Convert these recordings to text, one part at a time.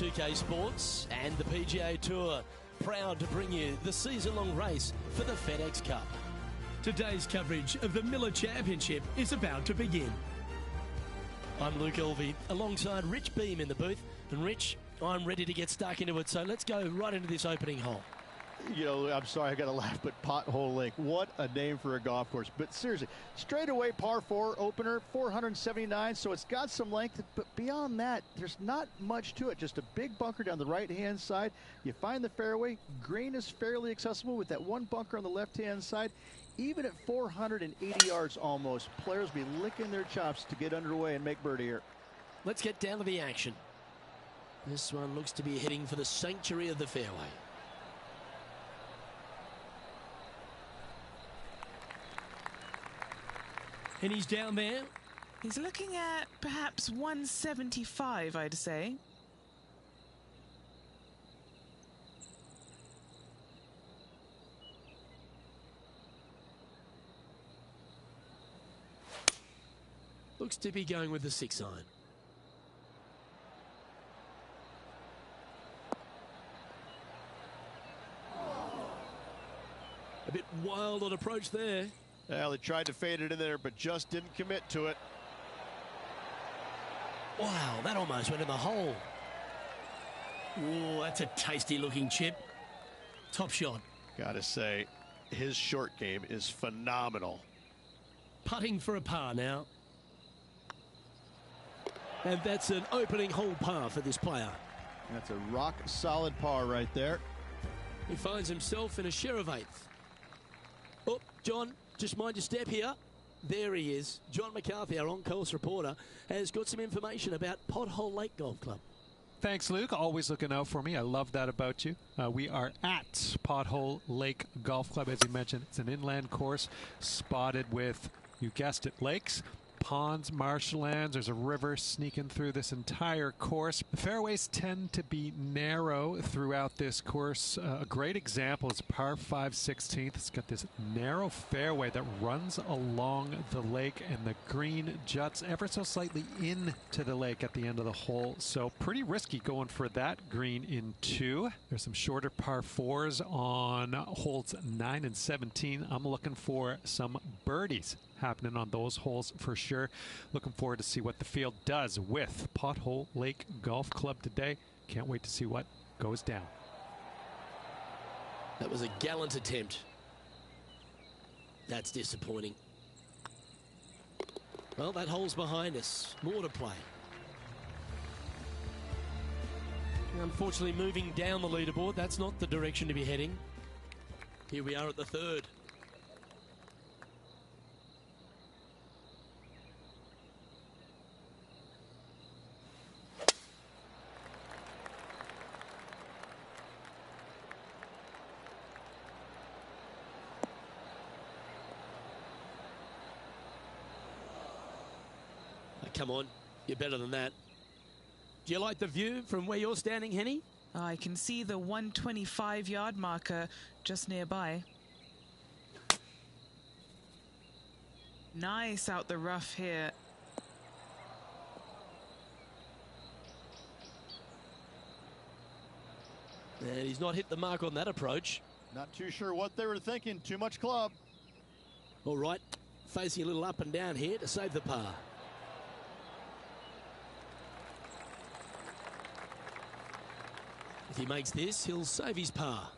2K Sports and the PGA Tour, proud to bring you the season-long race for the FedEx Cup. Today's coverage of the Miller Championship is about to begin. I'm Luke Elvey, alongside Rich Beam in the booth. And Rich, I'm ready to get stuck into it, so let's go right into this opening hole. You know, I'm sorry, I got to laugh, but Pothole Lake, what a name for a golf course. But seriously, straightaway par 4 opener, 479, so it's got some length, but beyond that, there's not much to it. Just a big bunker down the right-hand side. You find the fairway. Green is fairly accessible with that one bunker on the left-hand side. Even at 480 yards almost, players be licking their chops to get underway and make birdie here. Let's get down to the action. This one looks to be heading for the sanctuary of the fairway. And he's down there. He's looking at perhaps 175, I'd say. Looks to be going with the 6-iron. A bit wild on approach there. Well, they tried to fade it in there, but just didn't commit to it. Wow, that almost went in the hole. Oh, that's a tasty looking chip. Top shot. Gotta say, his short game is phenomenal. Putting for a par now. And that's an opening hole par for this player. That's a rock solid par right there. He finds himself in a share of 8th. Oh, John, just mind your step here. There he is. John McCarthy, our on-course reporter, has got some information about Pothole Lake Golf Club. Thanks, Luke. Always looking out for me. I love that about you. We are at Pothole Lake Golf Club, as you mentioned. It's an inland course spotted with, you guessed it, lakes, ponds, marshlands. There's a river sneaking through this entire course. The fairways tend to be narrow throughout this course. A great example is par 5 16th. It's got this narrow fairway that runs along the lake, and the green juts ever so slightly into the lake at the end of the hole. So pretty risky going for that green in 2. There's some shorter par 4s on holes 9 and 17. I'm looking for some birdies happening on those holes for sure. Looking forward to see what the field does with Pothole Lake Golf Club today. Can't wait to see what goes down. That was a gallant attempt. That's disappointing. Well, that hole's behind us. More to play. Unfortunately, moving down the leaderboard, that's not the direction to be heading. Here we are at the 3rd. Come on, you're better than that. Do you like the view from where you're standing, Henny? I can see the 125-yard marker just nearby. Nice out the rough here. And he's not hit the mark on that approach. Not too sure what they were thinking. Too much club. All right, facing a little up and down here to save the par. If he makes this, he'll save his par.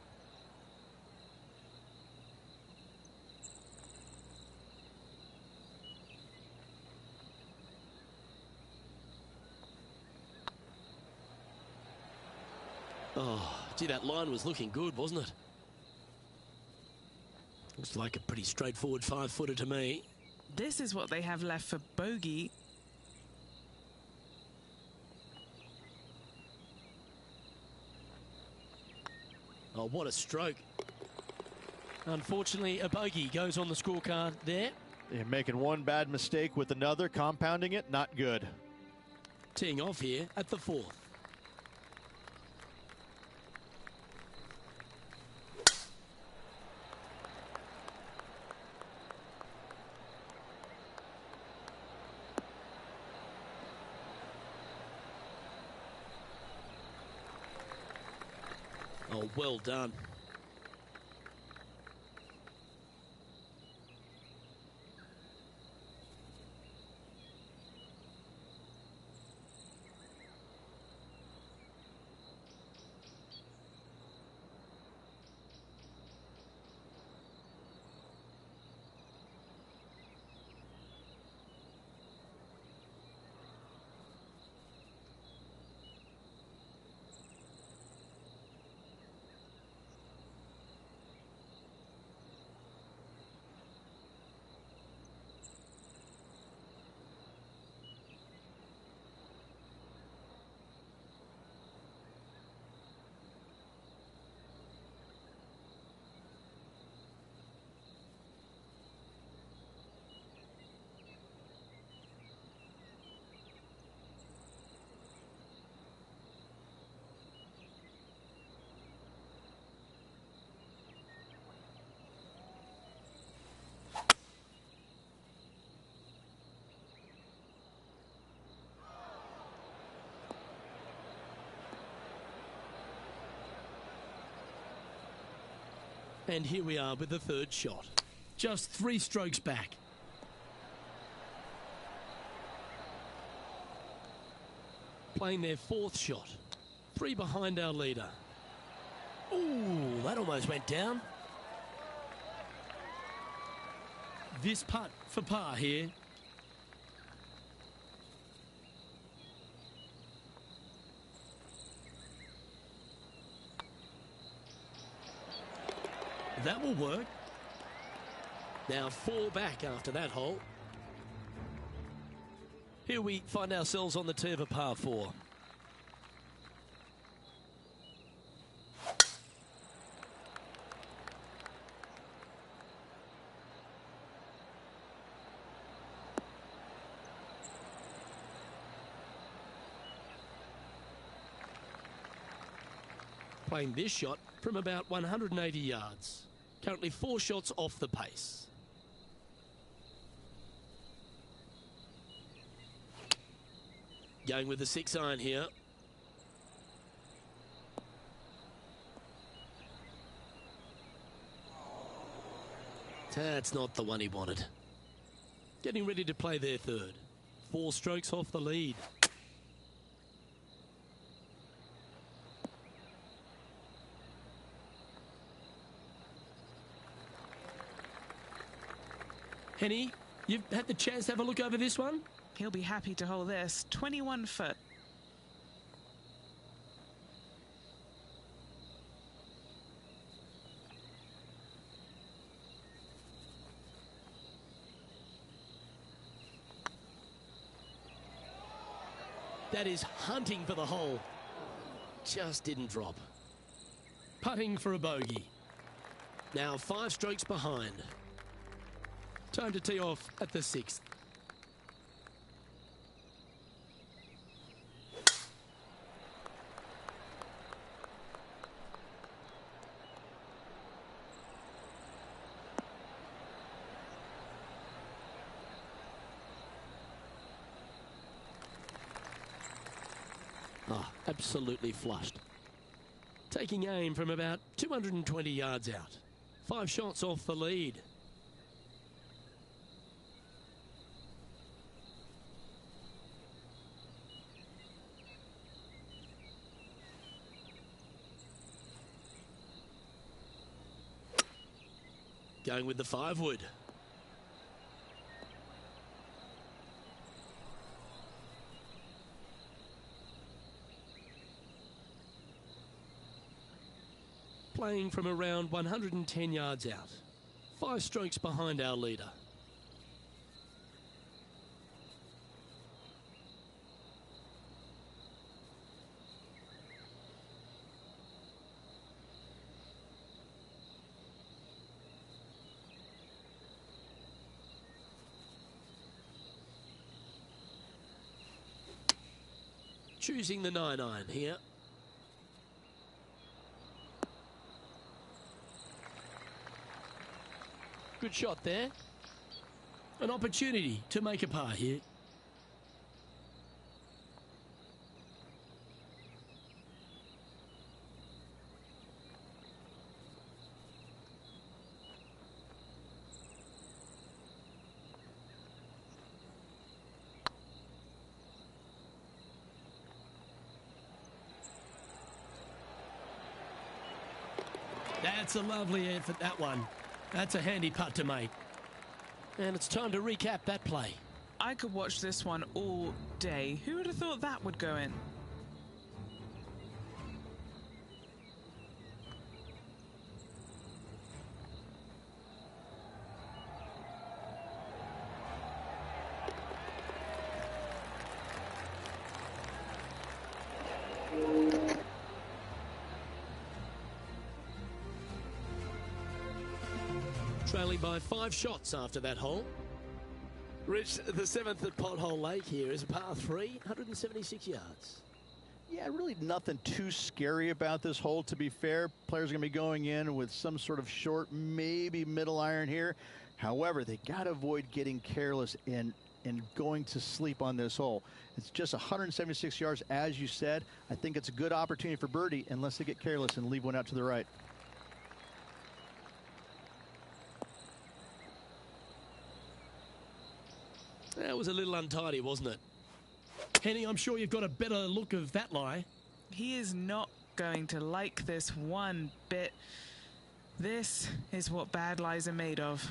Oh, gee, that line was looking good, wasn't it? Looks like a pretty straightforward 5-footer to me. This is what they have left for bogey. Oh, what a stroke. Unfortunately, a bogey goes on the scorecard there. They're making one bad mistake with another, compounding it, not good. Teeing off here at the 4th. well done. And here we are with the third shot. Just 3 strokes back. Playing their fourth shot. 3 behind our leader. Ooh, that almost went down. This putt for par here. That will work. Now 4 back after that hole. Here we find ourselves on the tee of a par 4. Playing this shot from about 180 yards. Currently 4 shots off the pace. Going with the 6-iron here. That's not the one he wanted. Getting ready to play their third. 4 strokes off the lead. Henny, you've had the chance to have a look over this one? He'll be happy to hold this. 21 foot. That is hunting for the hole. Just didn't drop. Putting for a bogey. Now 5 strokes behind. Time to tee off at the 6th. Ah, absolutely flushed. Taking aim from about 220 yards out. 5 shots off the lead. Going with the 5-wood. Playing from around 110 yards out. 5 strokes behind our leader. Choosing the 9-iron here. Good shot there. An opportunity to make a par here. That's a lovely effort, that one. That's a handy putt to make. And it's time to recap that play. I could watch this one all day. Who would have thought that would go in? Trailing by 5 shots after that hole. Rich, the 7th at Pothole Lake here is a par 3, 176 yards. Yeah, really nothing too scary about this hole, to be fair. Players are going to be going in with some sort of short, maybe middle iron here. However, they got to avoid getting careless and going to sleep on this hole. It's just 176 yards, as you said. I think it's a good opportunity for birdie unless they get careless and leave one out to the right. That was a little untidy, wasn't it? Henny, I'm sure you've got a better look of that lie. He is not going to like this one bit. This is what bad lies are made of.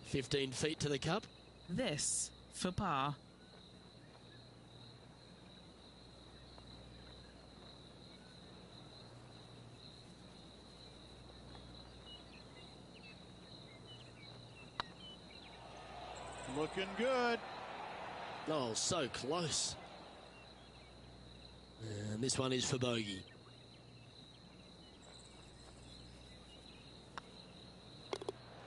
"15 feet to the cup." This for par. Looking good. Oh, so close. And this one is for bogey.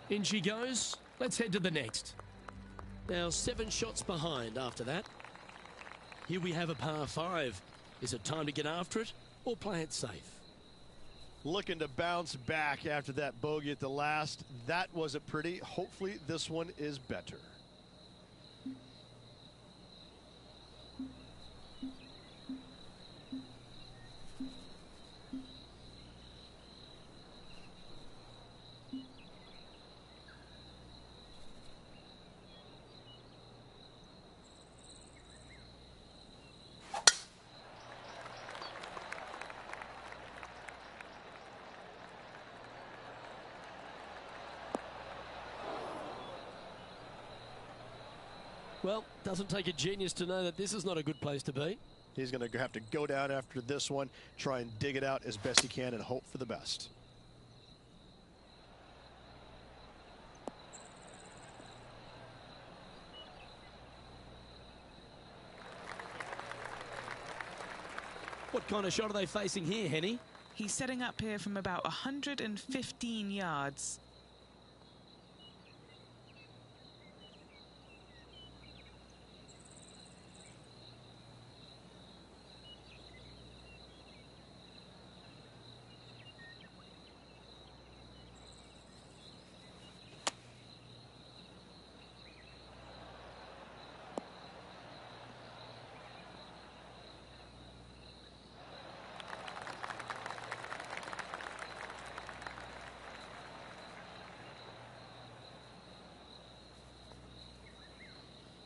In she goes. Let's head to the next. Now 7 shots behind after that. Here we have a par 5. Is it time to get after it or play it safe? Looking to bounce back after that bogey at the last. That wasn't pretty. Hopefully this one is better. Well, doesn't take a genius to know that this is not a good place to be. He's going to have to go down after this one, try and dig it out as best he can and hope for the best. What kind of shot are they facing here, Henny? He's setting up here from about 115 yards.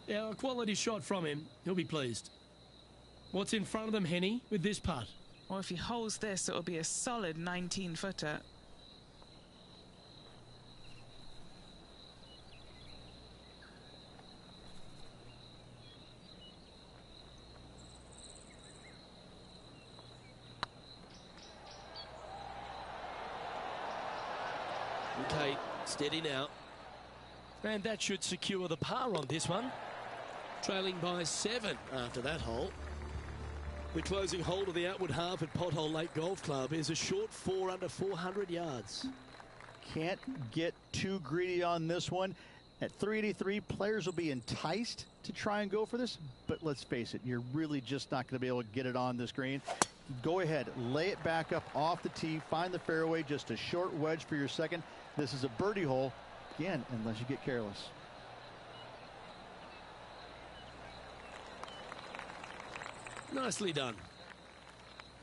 Yeah, a quality shot from him. He'll be pleased. What's in front of them, Henny, with this putt? Or if he holds this, it'll be a solid 19-footer. Okay, steady now. And that should secure the par on this one. Trailing by 7 after that hole. The closing hole to the outward half at Pothole Lake Golf Club is a short 4 under 400 yards. Can't get too greedy on this one. At 383, players will be enticed to try and go for this, but let's face it, you're really just not going to be able to get it on this green. Go ahead, lay it back up off the tee, find the fairway, just a short wedge for your second. This is a birdie hole, again, unless you get careless. Nicely done.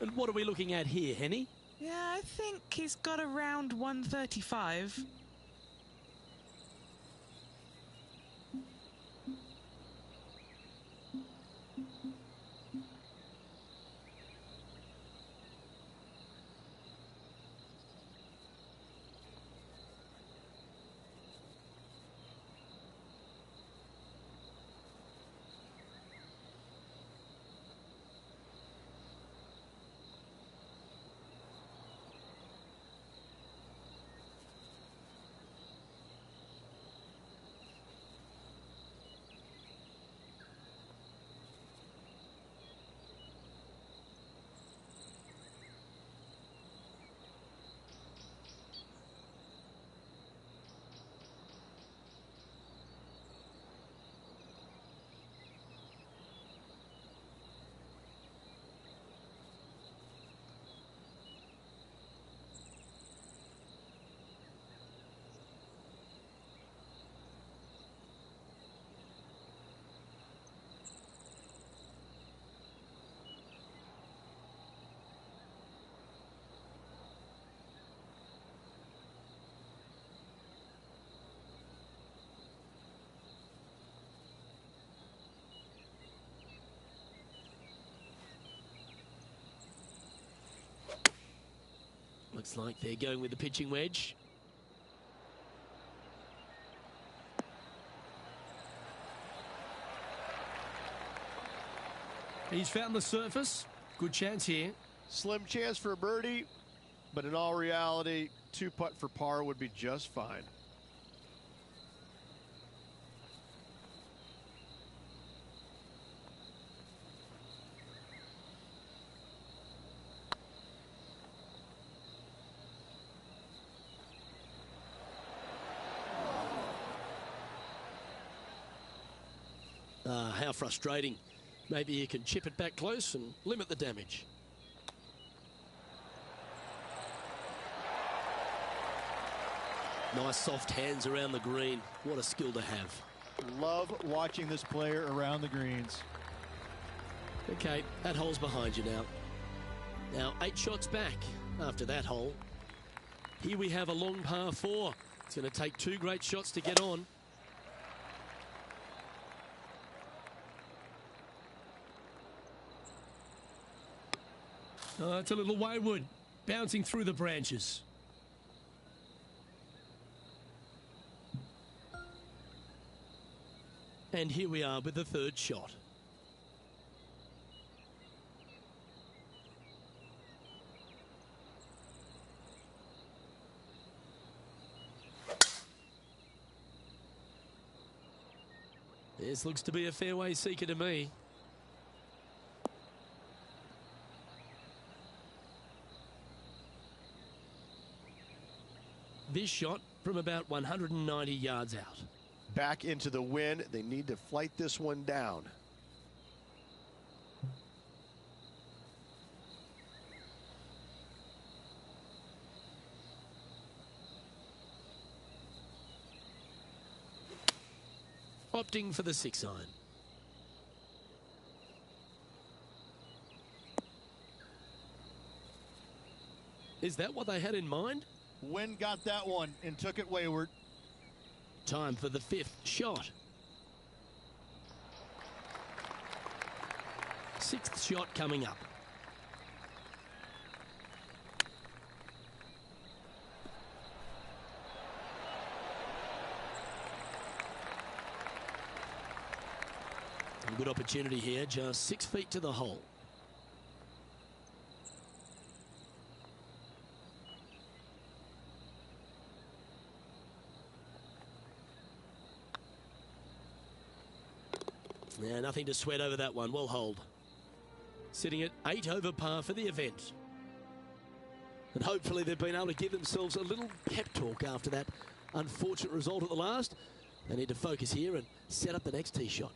And what are we looking at here, Henny? Yeah, I think he's got around 135. Looks like they're going with the pitching wedge. He's found the surface. Good chance here. Slim chance for a birdie, but in all reality, 2-putt for par would be just fine. How frustrating. Maybe you can chip it back close and limit the damage. Nice soft hands around the green. What a skill to have. Love watching this player around the greens. Okay, that hole's behind you now. Now 8 shots back after that hole. Here we have a long par 4. It's going to take 2 great shots to get on. Oh, it's a little wayward, bouncing through the branches. And here we are with the 3rd shot. This looks to be a fairway seeker to me. This shot from about 190 yards out. Back into the wind. They need to flight this one down. Opting for the 6 iron. Is that what they had in mind? Wind got that one and took it wayward. Time for the 5th shot. 6th shot coming up. A good opportunity here, just 6 feet to the hole. Yeah, nothing to sweat over that one. Well hold. Sitting at 8 over par for the event. And hopefully they've been able to give themselves a little pep talk after that unfortunate result at the last. They need to focus here and set up the next tee shot.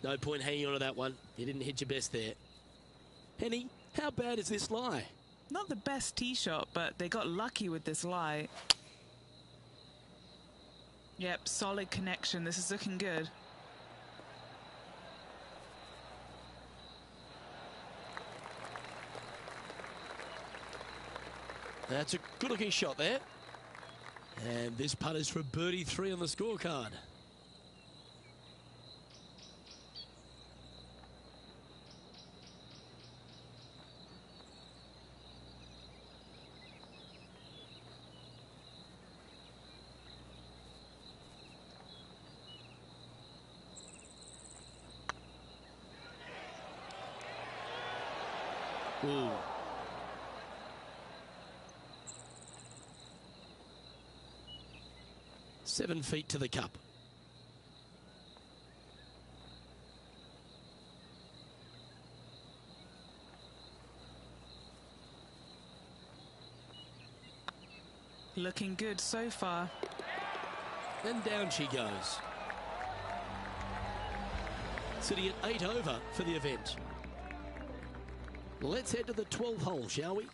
No point hanging on to that one. You didn't hit your best there. Henny, how bad is this lie? Not the best tee shot, but they got lucky with this lie. Yep, solid connection. This is looking good. That's a good-looking shot there. And this putt is for birdie 3 on the scorecard. Ooh. Seven feet to the cup. Looking good so far. And down she goes. Sitting at 8 over for the event. Let's head to the 12th hole, shall we?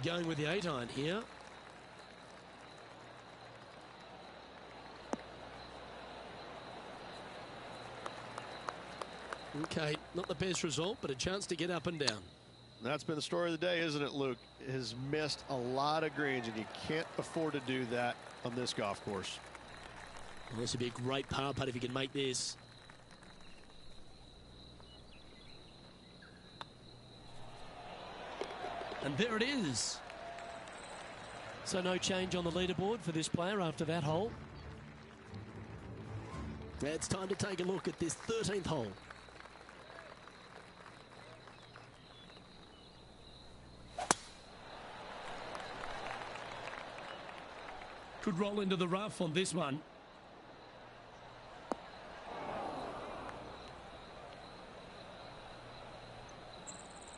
Going with the 8 iron here. Okay, not the best result, but a chance to get up and down. That's been the story of the day, isn't it, Luke? Has missed a lot of greens, and you can't afford to do that on this golf course. Well, this would be a great par putt if he can make this. And there it is. So no change on the leaderboard for this player after that hole. It's time to take a look at this 13th hole. Could roll into the rough on this one.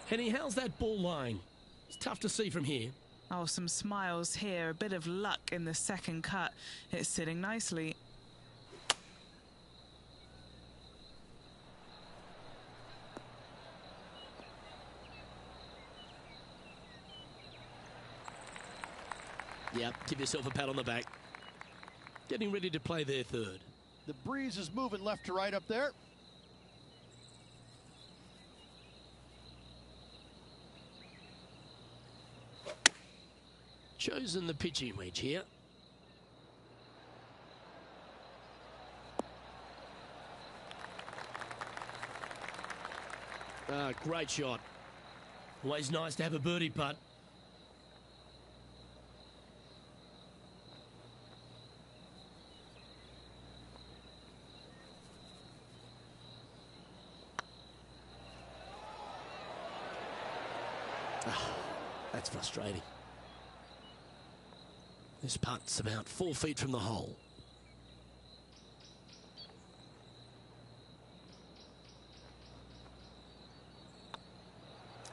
Henny, how's that ball lying? It's tough to see from here. Oh, some smiles here. A bit of luck in the second cut. It's sitting nicely. Yeah, give yourself a pat on the back. Getting ready to play their third. The breeze is moving left to right up there. Chosen the pitching wedge here. Great shot. Always nice to have a birdie putt. That's frustrating. This putt's about 4 feet from the hole.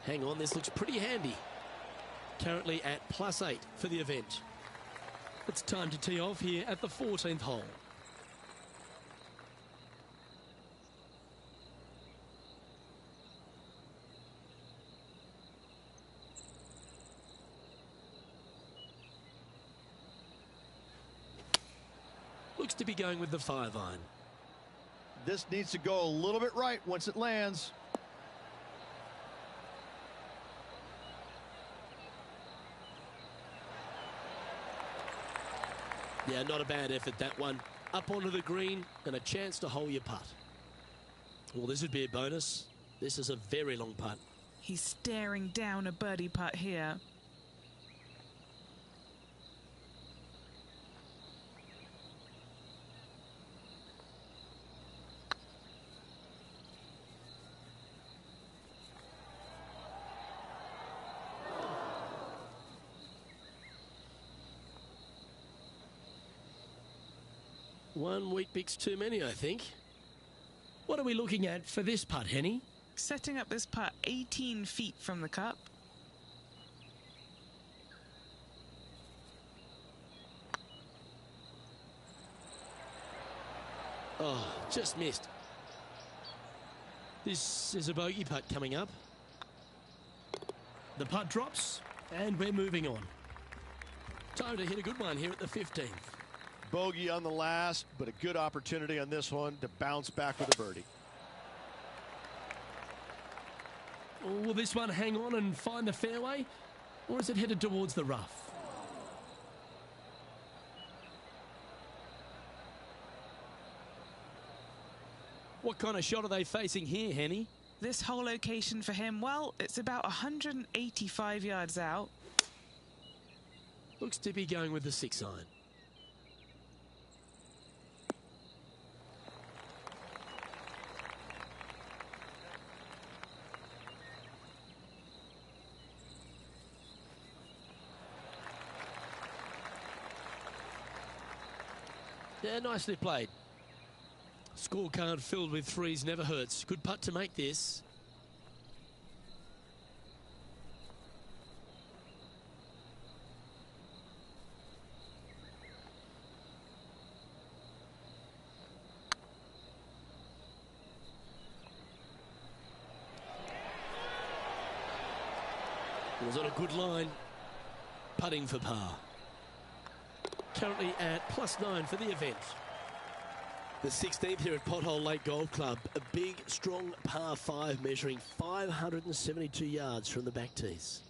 Hang on, this looks pretty handy. Currently at +8 for the event. It's time to tee off here at the 14th hole. Looks to be going with the 5-iron. This needs to go a little bit right once it lands. Yeah, not a bad effort, that one. Up onto the green and a chance to hole your putt. Well, this would be a bonus. This is a very long putt. He's staring down a birdie putt here. One wheat bix too many, I think. What are we looking at for this putt, Henny? Setting up this putt 18 feet from the cup. Oh, just missed. This is a bogey putt coming up. The putt drops, and we're moving on. Time to hit a good one here at the 15th. Bogey on the last, but a good opportunity on this one to bounce back with a birdie. Will this one hang on and find the fairway, or is it headed towards the rough? What kind of shot are they facing here, Henny? This whole location for him, well, it's about 185 yards out. Looks to be going with the 6-iron. Yeah, nicely played. Scorecard filled with threes never hurts. Good putt to make this. It was on a good line. Putting for par. Currently at +9 for the event. The 16th here at Pothole Lake Golf Club. A big, strong par 5 measuring 572 yards from the back tees.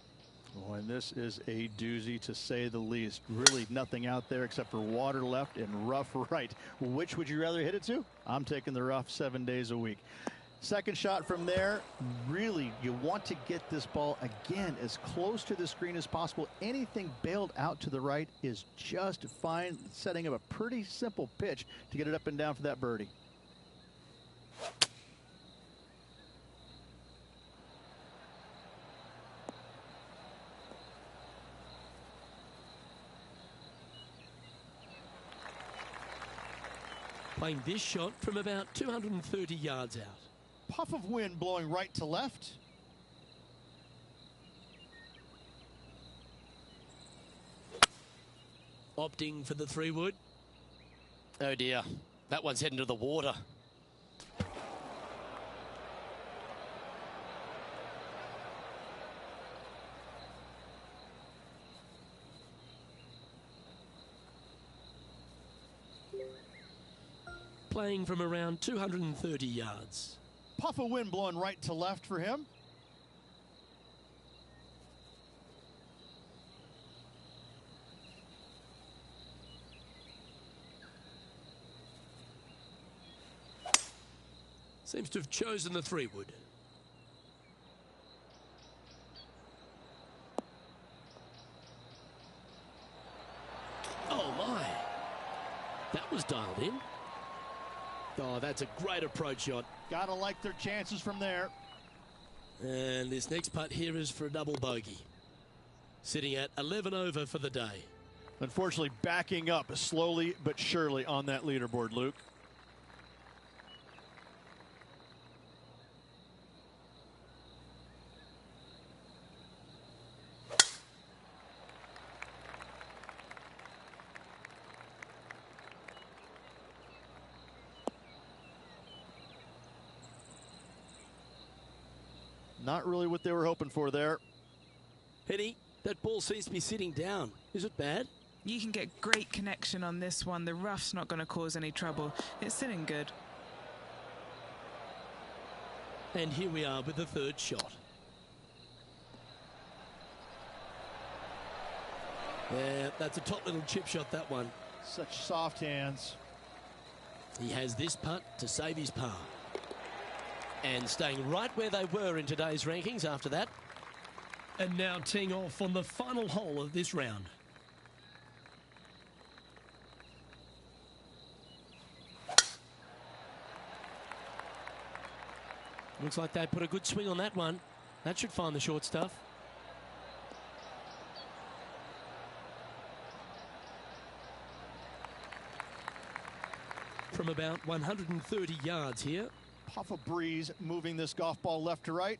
Oh, and this is a doozy to say the least. Really nothing out there except for water left and rough right. Which would you rather hit it to? I'm taking the rough 7 days a week. Second shot from there, really, you want to get this ball, again, as close to the screen as possible. Anything bailed out to the right is just fine. Setting up a pretty simple pitch to get it up and down for that birdie. Playing this shot from about 230 yards out. Puff of wind blowing right to left. Opting for the 3-wood. Oh dear, that one's heading to the water. Playing from around 230 yards. Puff of wind blowing right to left for him. Seems to have chosen the 3-wood. Oh my, that was dialed in. Oh, that's a great approach shot. Gotta like their chances from there. And this next putt here is for a double bogey. Sitting at 11 over for the day. Unfortunately, backing up slowly but surely on that leaderboard, Luke. Not really what they were hoping for there. Henny, that ball seems to be sitting down. Is it bad? You can get great connection on this one. The rough's not going to cause any trouble. It's sitting good. And here we are with the 3rd shot. Yeah, that's a top little chip shot, that one. Such soft hands. He has this putt to save his par. And staying right where they were in today's rankings after that. And now teeing off on the final hole of this round. Looks like they put a good swing on that one. That should find the short stuff. From about 130 yards here. Puff of breeze moving this golf ball left to right.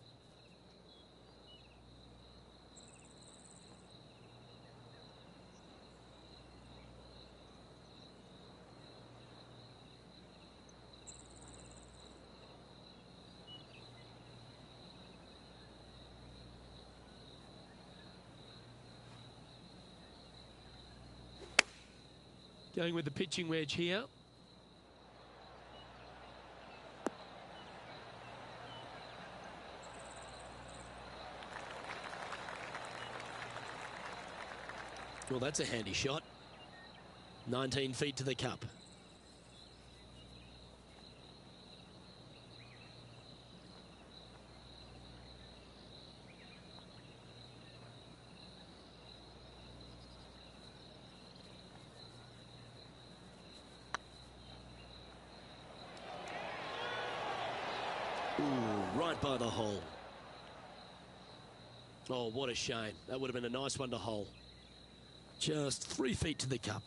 Going with the pitching wedge here. Well, that's a handy shot. 19 feet to the cup. Ooh, right by the hole. Oh, what a shame. That would have been a nice one to hole. Just 3 feet to the cup.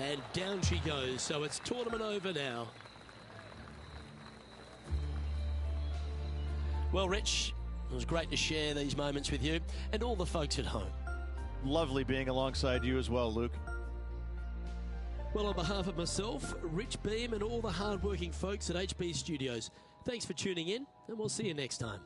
And down she goes. So it's tournament over now. Well, Rich, it was great to share these moments with you and all the folks at home. Lovely being alongside you as well, Luke. Well, on behalf of myself, Rich Beam, and all the hard-working folks at HB Studios, thanks for tuning in, and we'll see you next time.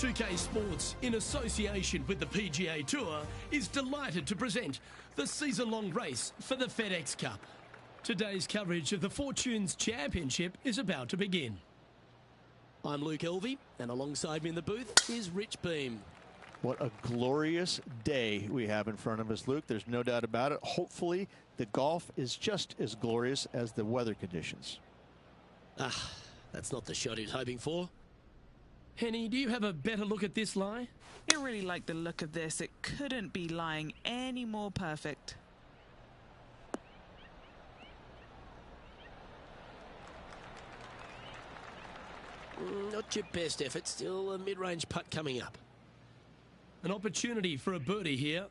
2K Sports, in association with the PGA Tour, is delighted to present the season-long race for the FedEx Cup. Today's coverage of the Fortunes Championship is about to begin. I'm Luke Elvey, and alongside me in the booth is Rich Beam. What a glorious day we have in front of us, Luke. There's no doubt about it. Hopefully, the golf is just as glorious as the weather conditions. That's not the shot he was hoping for. Henny, do you have a better look at this lie? I really like the look of this. It couldn't be lying any more perfect. Not your best effort. Still a mid-range putt coming up. An opportunity for a birdie here.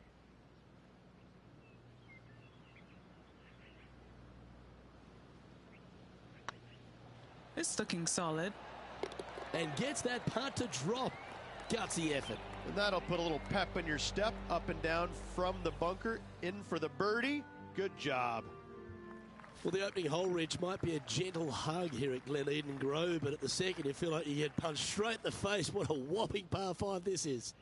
It's looking solid. And gets that putt to drop. Gutsy effort. And that'll put a little pep in your step, up and down from the bunker, in for the birdie. Good job. Well, the opening hole, Rich, might be a gentle hug here at Glen Eden Grove, but at the second you feel like you get punched straight in the face. What a whopping par 5 this is.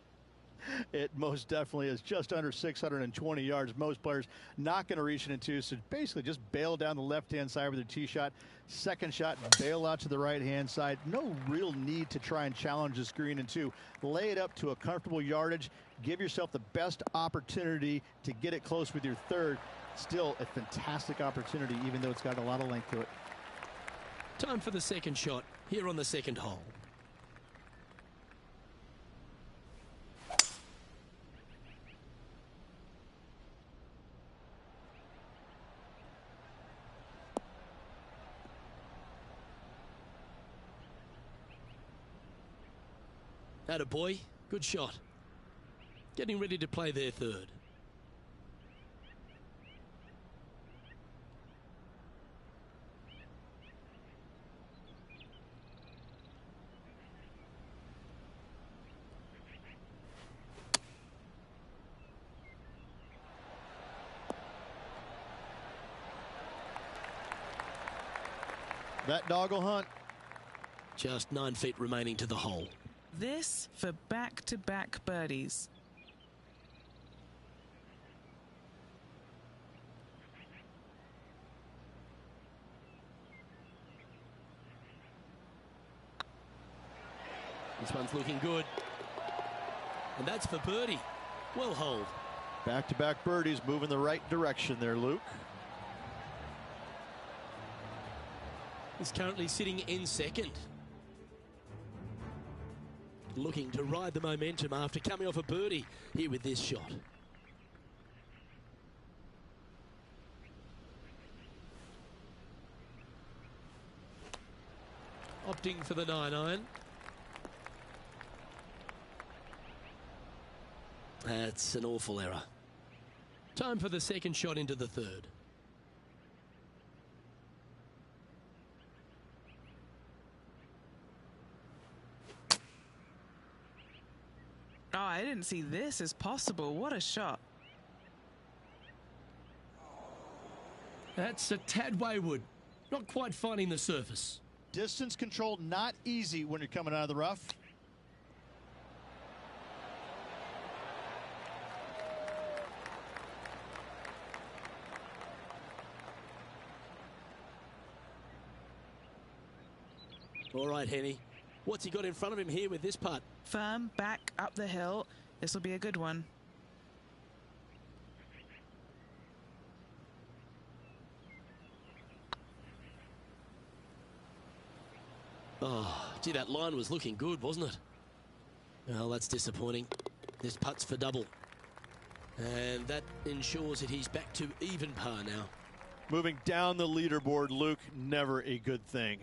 It most definitely is just under 620 yards. Most players not going to reach it in two, so basically just bail down the left-hand side with their tee shot. Second shot, bail out to the right-hand side. No real need to try and challenge this green in two. Lay it up to a comfortable yardage. Give yourself the best opportunity to get it close with your third. Still a fantastic opportunity, even though it's got a lot of length to it. Time for the second shot here on the second hole. Attaboy, good shot. Getting ready to play their third. That dog will hunt. Just 9 feet remaining to the hole. This for back-to-back birdies. This one's looking good. And that's for birdie. Well holed. Back-to-back birdies, move in the right direction there, Luke. He's currently sitting in second. Looking to ride the momentum after coming off a birdie here with this shot. Opting for the 9-iron. That's an awful error. Time for the second shot into the third. Oh, I didn't see this as possible. What a shot. That's a tad wayward. Not quite finding the surface. Distance control not easy when you're coming out of the rough. All right, Henny. What's he got in front of him here with this putt? Firm, back, up the hill. This will be a good one. Oh, gee, that line was looking good, wasn't it? Well, that's disappointing. This putt's for double. And that ensures that he's back to even par now. Moving down the leaderboard, Luke, never a good thing.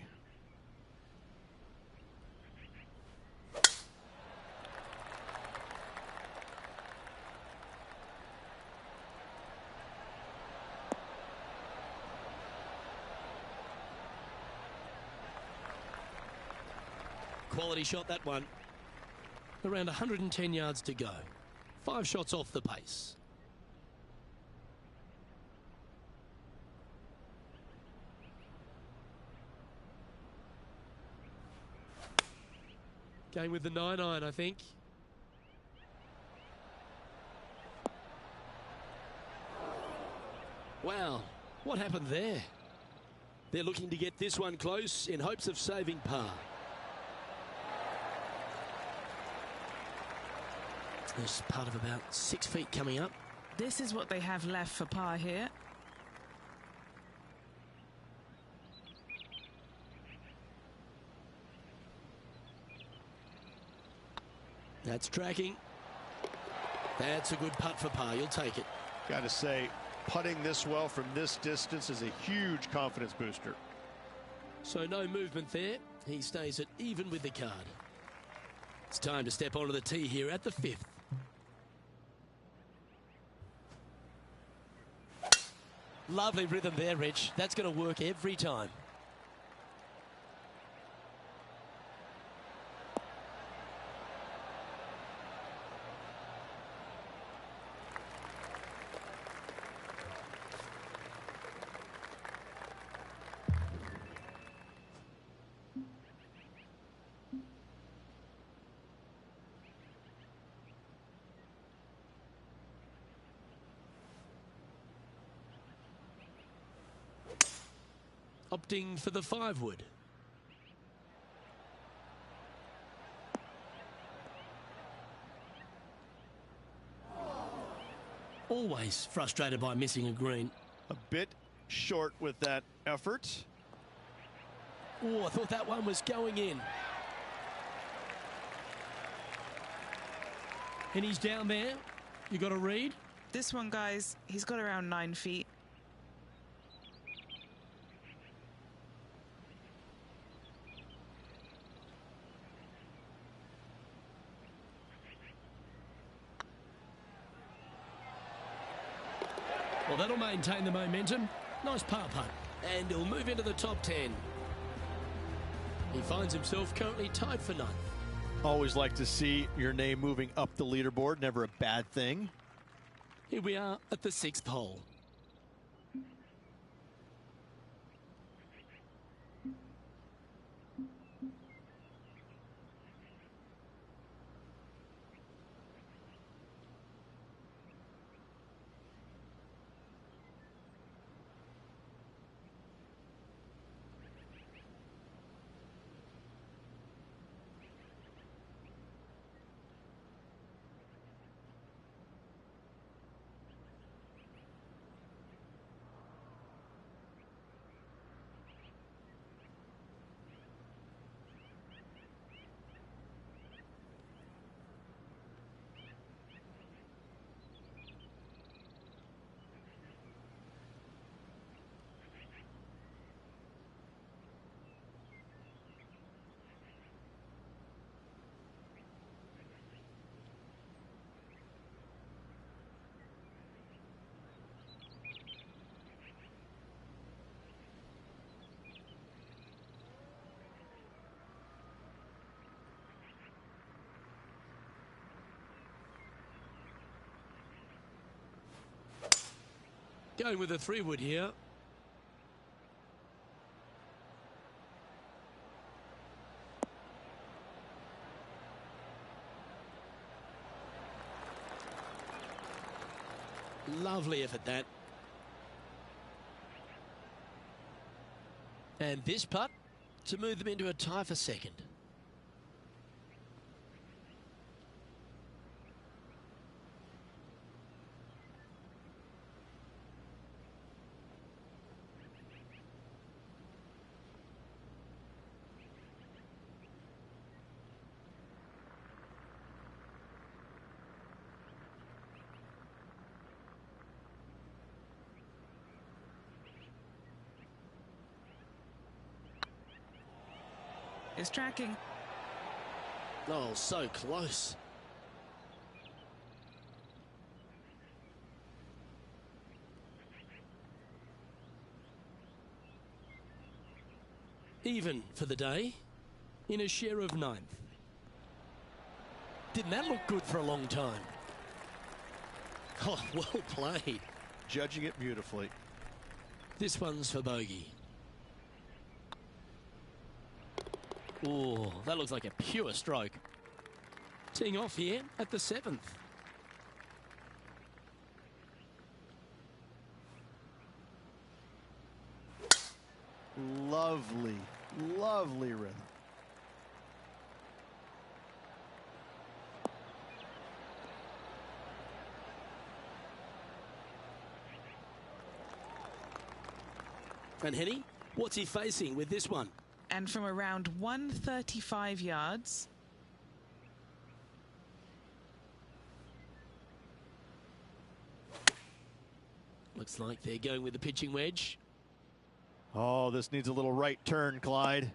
Quality shot, that one. Around 110 yards to go. 5 shots off the pace. Going with the 9-iron, I think. Wow, what happened there? They're looking to get this one close in hopes of saving par. There's part of about 6 feet coming up. This is what they have left for par here. That's tracking. That's a good putt for par. You'll take it. Got to say, putting this well from this distance is a huge confidence booster. So no movement there. He stays at even with the card. It's time to step onto the tee here at the 5th. Lovely rhythm there, Rich. That's going to work every time. Opting for the 5-wood. Always frustrated by missing a green. A bit short with that effort. Oh, I thought that one was going in. And he's down there. You got to read. This one, guys, he's got around 9 feet. Well, that'll maintain the momentum. Nice par putt. And he'll move into the top 10. He finds himself currently tied for 9th. Always like to see your name moving up the leaderboard. Never a bad thing. Here we are at the 6th hole. Going with a 3-wood here. Lovely effort, that. And this putt to move them into a tie for 2nd. Is tracking. Oh, so close. Even for the day in a share of 9th. Didn't that look good for a long time? Oh, well played. Judging it beautifully. This one's for bogey. Oh, that looks like a pure stroke. Teeing off here at the 7th. Lovely, lovely rhythm. And Henny, what's he facing with this one? And from around 135 yards. Looks like they're going with the pitching wedge. Oh, this needs a little right turn, Clyde.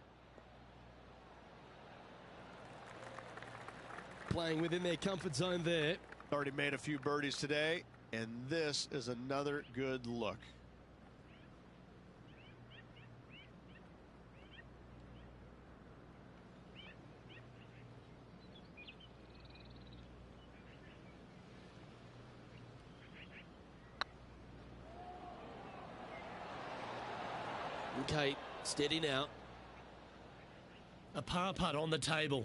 Playing within their comfort zone there. Already made a few birdies today, and this is another good look. Okay, steady now. A par putt on the table.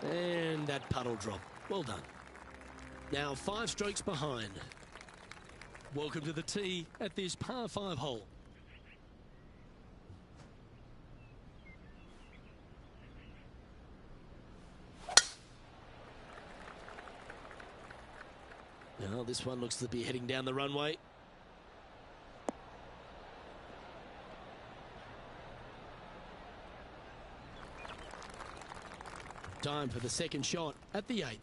And that puddle drop. Well done. Now 5 strokes behind. Welcome to the tee at this par 5 hole. Now this one looks to be heading down the runway. Time for the second shot at the 8th.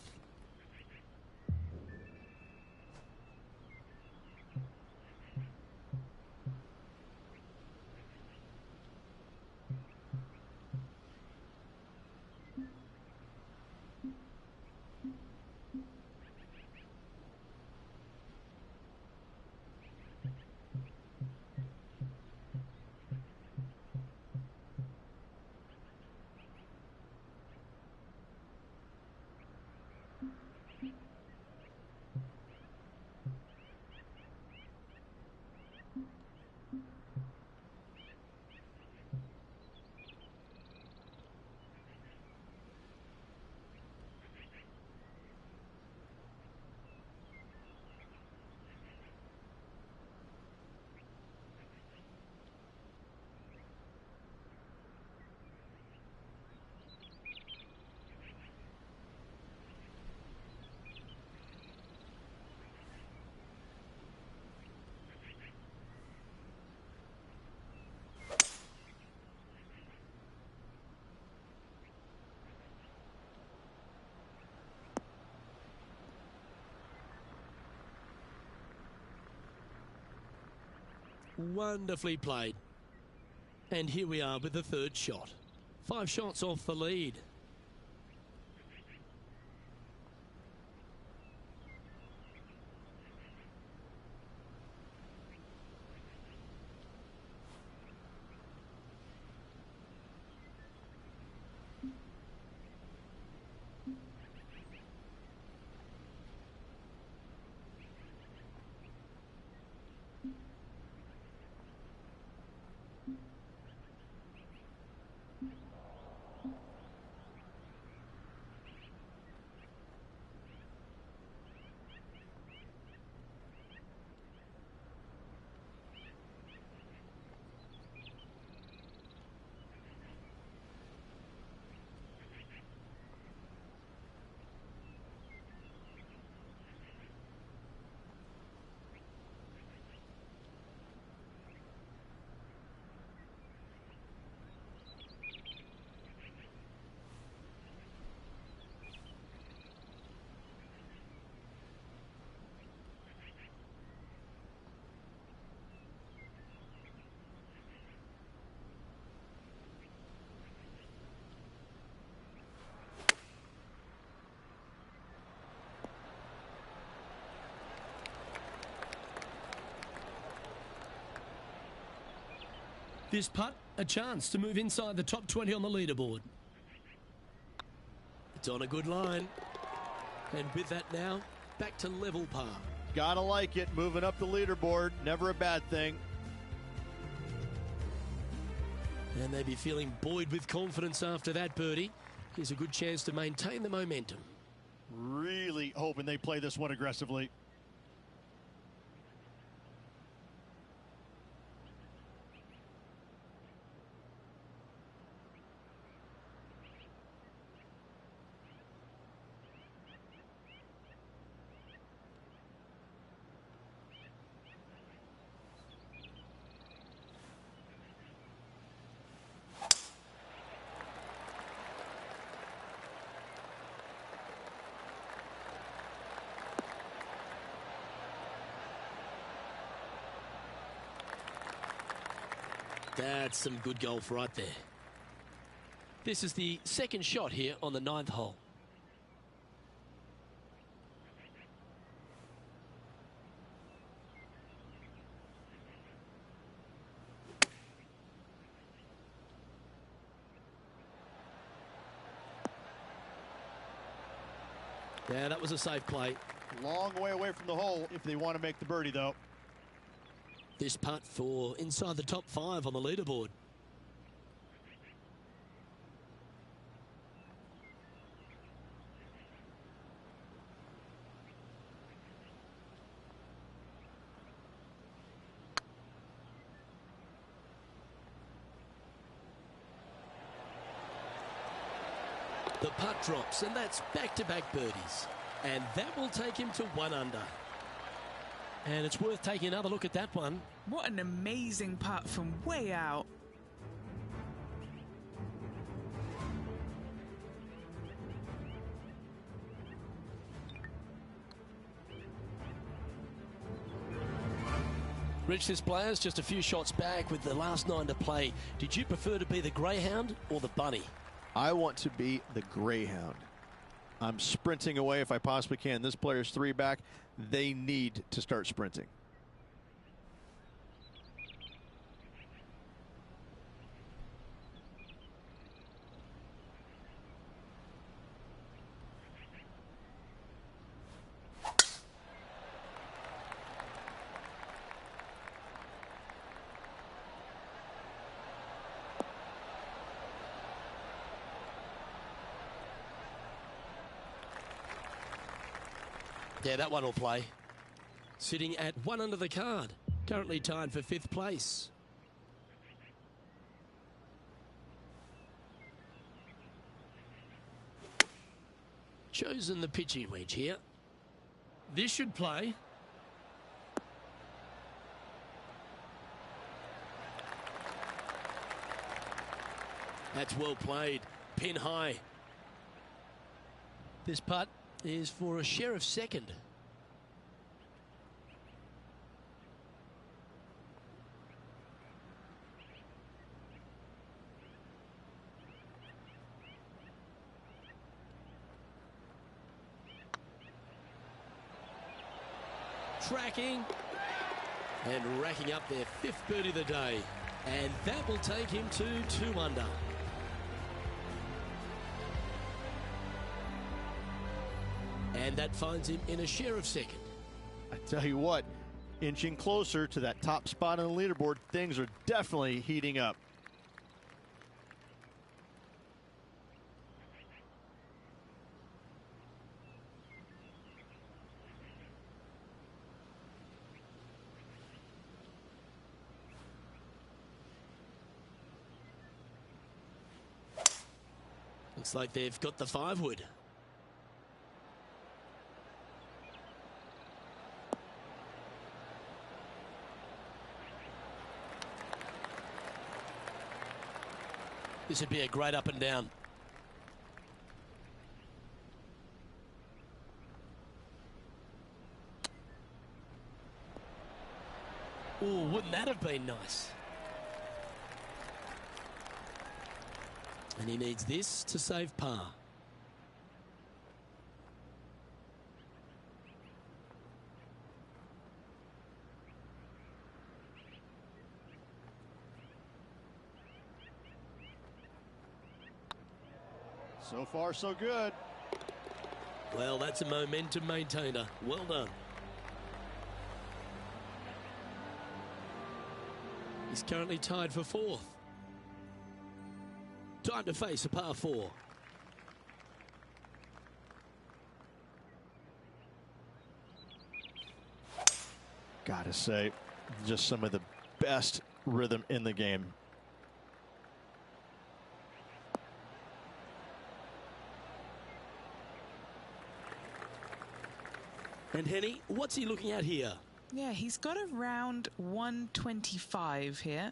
Wonderfully played. And here we are with the third shot. 5 shots off the lead. This putt, a chance to move inside the top 20 on the leaderboard. It's on a good line. And with that now, back to level par. Gotta like it. Moving up the leaderboard. Never a bad thing. And they'd be feeling buoyed with confidence after that birdie. Here's a good chance to maintain the momentum. Really hoping they play this one aggressively. That's some good golf right there. This is the second shot here on the 9th hole. Yeah, that was a safe play. Long way away from the hole if they want to make the birdie, though. This putt for inside the top 5 on the leaderboard. The putt drops, and that's back-to-back birdies. And that will take him to 1 under. And it's worth taking another look at that one. What an amazing putt from way out. Rich, this player's just a few shots back with the last 9 to play. Did you prefer to be the greyhound or the bunny? I want to be the greyhound. I'm sprinting away if I possibly can. This player's 3 back. They need to start sprinting. Yeah, that one will play. Sitting at 1 under the card. Currently tied for 5th place. Chosen the pitching wedge here. This should play. That's well played. Pin high. This putt is for a share of 2nd. Tracking and racking up their 5th birdie of the day, and that will take him to 2 under. And that finds him in a share of 2nd. I tell you what, inching closer to that top spot on the leaderboard, things are definitely heating up. Looks like they've got the 5-wood. This would be a great up and down. Oh, wouldn't that have been nice? And he needs this to save par. So far, so good. Well, that's a momentum maintainer. Well done. He's currently tied for 4th. Time to face a par 4. Gotta say, just some of the best rhythm in the game. And Henny, what's he looking at here? Yeah, he's got around 125 here.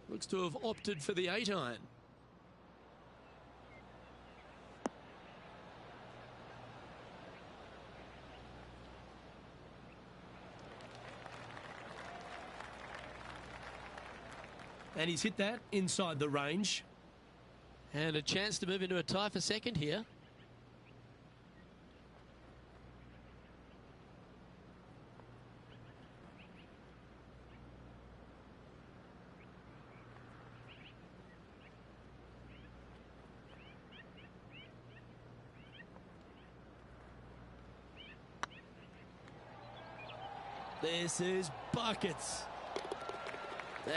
Looks to have opted for the 8-iron. And he's hit that inside the range. And a chance to move into a tie for second here. This is buckets.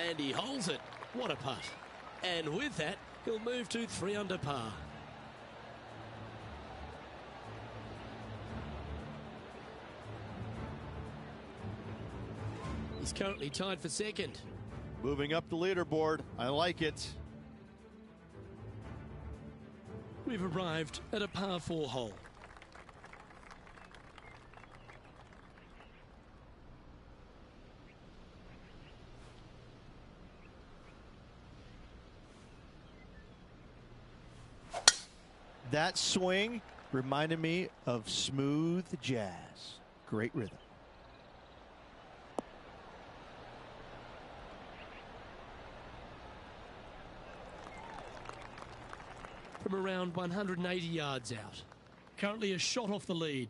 And he holds it. What a putt. And with that, he'll move to 3 under par. He's currently tied for second. Moving up the leaderboard. I like it. We've arrived at a par 4 hole. That swing reminded me of smooth jazz. Great rhythm. From around 180 yards out. Currently a shot off the lead.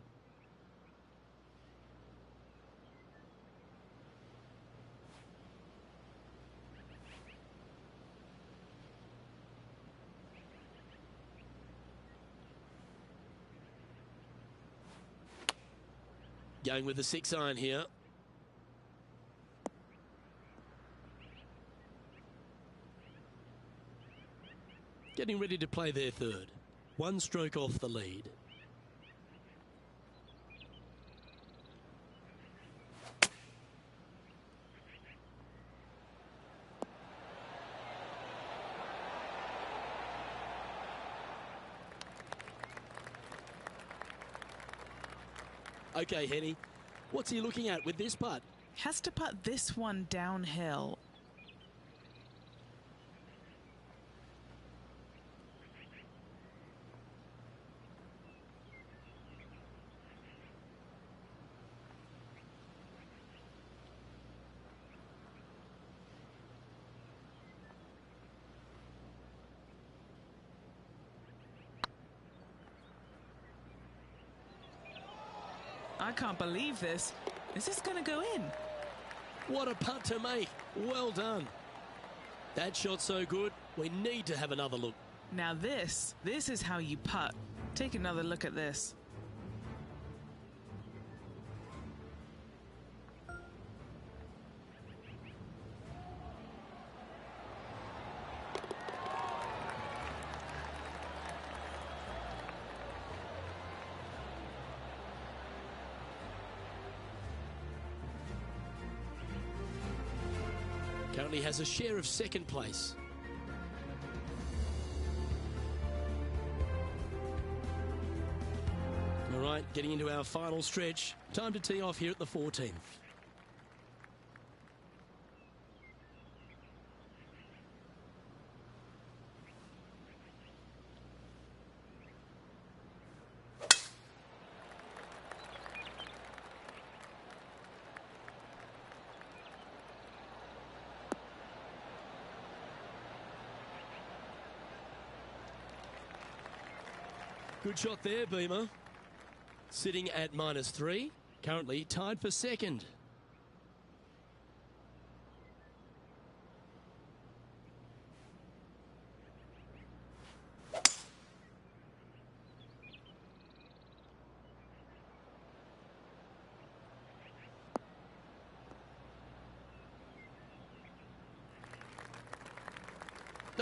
Going with the 6-iron here. Getting ready to play their third. 1 stroke off the lead. Okay, Henny, what's he looking at with this putt? Has to putt this one downhill. I can't believe this. Is this going to go in? What a putt to make. Well done. That shot's so good, we need to have another look. Now this is how you putt. Take another look at this. Currently has a share of second place. All right, getting into our final stretch. Time to tee off here at the 14th. Good shot there, Beamer. Sitting at -3, currently tied for second.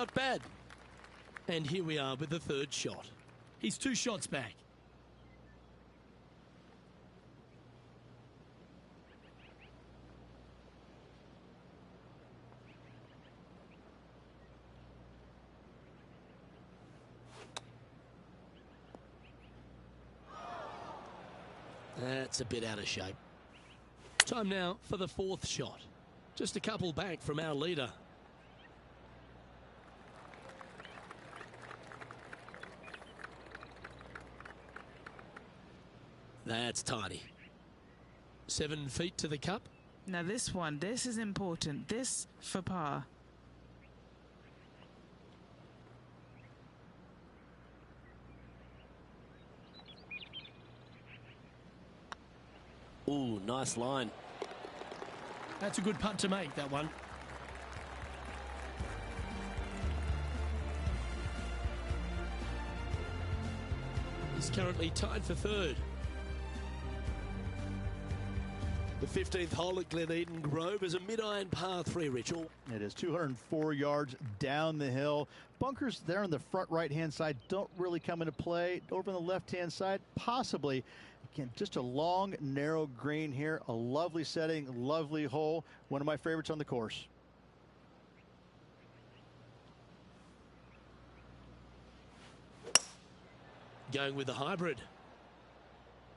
Not bad. And here we are with the third shot. He's 2 shots back. That's a bit out of shape. Time now for the fourth shot. Just a couple back from our leader. That's tidy. 7 feet to the cup. Now this is important. This for par. Ooh, nice line. That's a good putt to make, that one. He's currently tied for third. The 15th hole at Glen Eden Grove is a mid-iron par 3, Richel. It is 204 yards down the hill. Bunkers there on the front right-hand side don't really come into play. Over on the left-hand side, possibly. Again, just a long, narrow green here. A lovely setting, lovely hole. One of my favorites on the course. Going with the hybrid.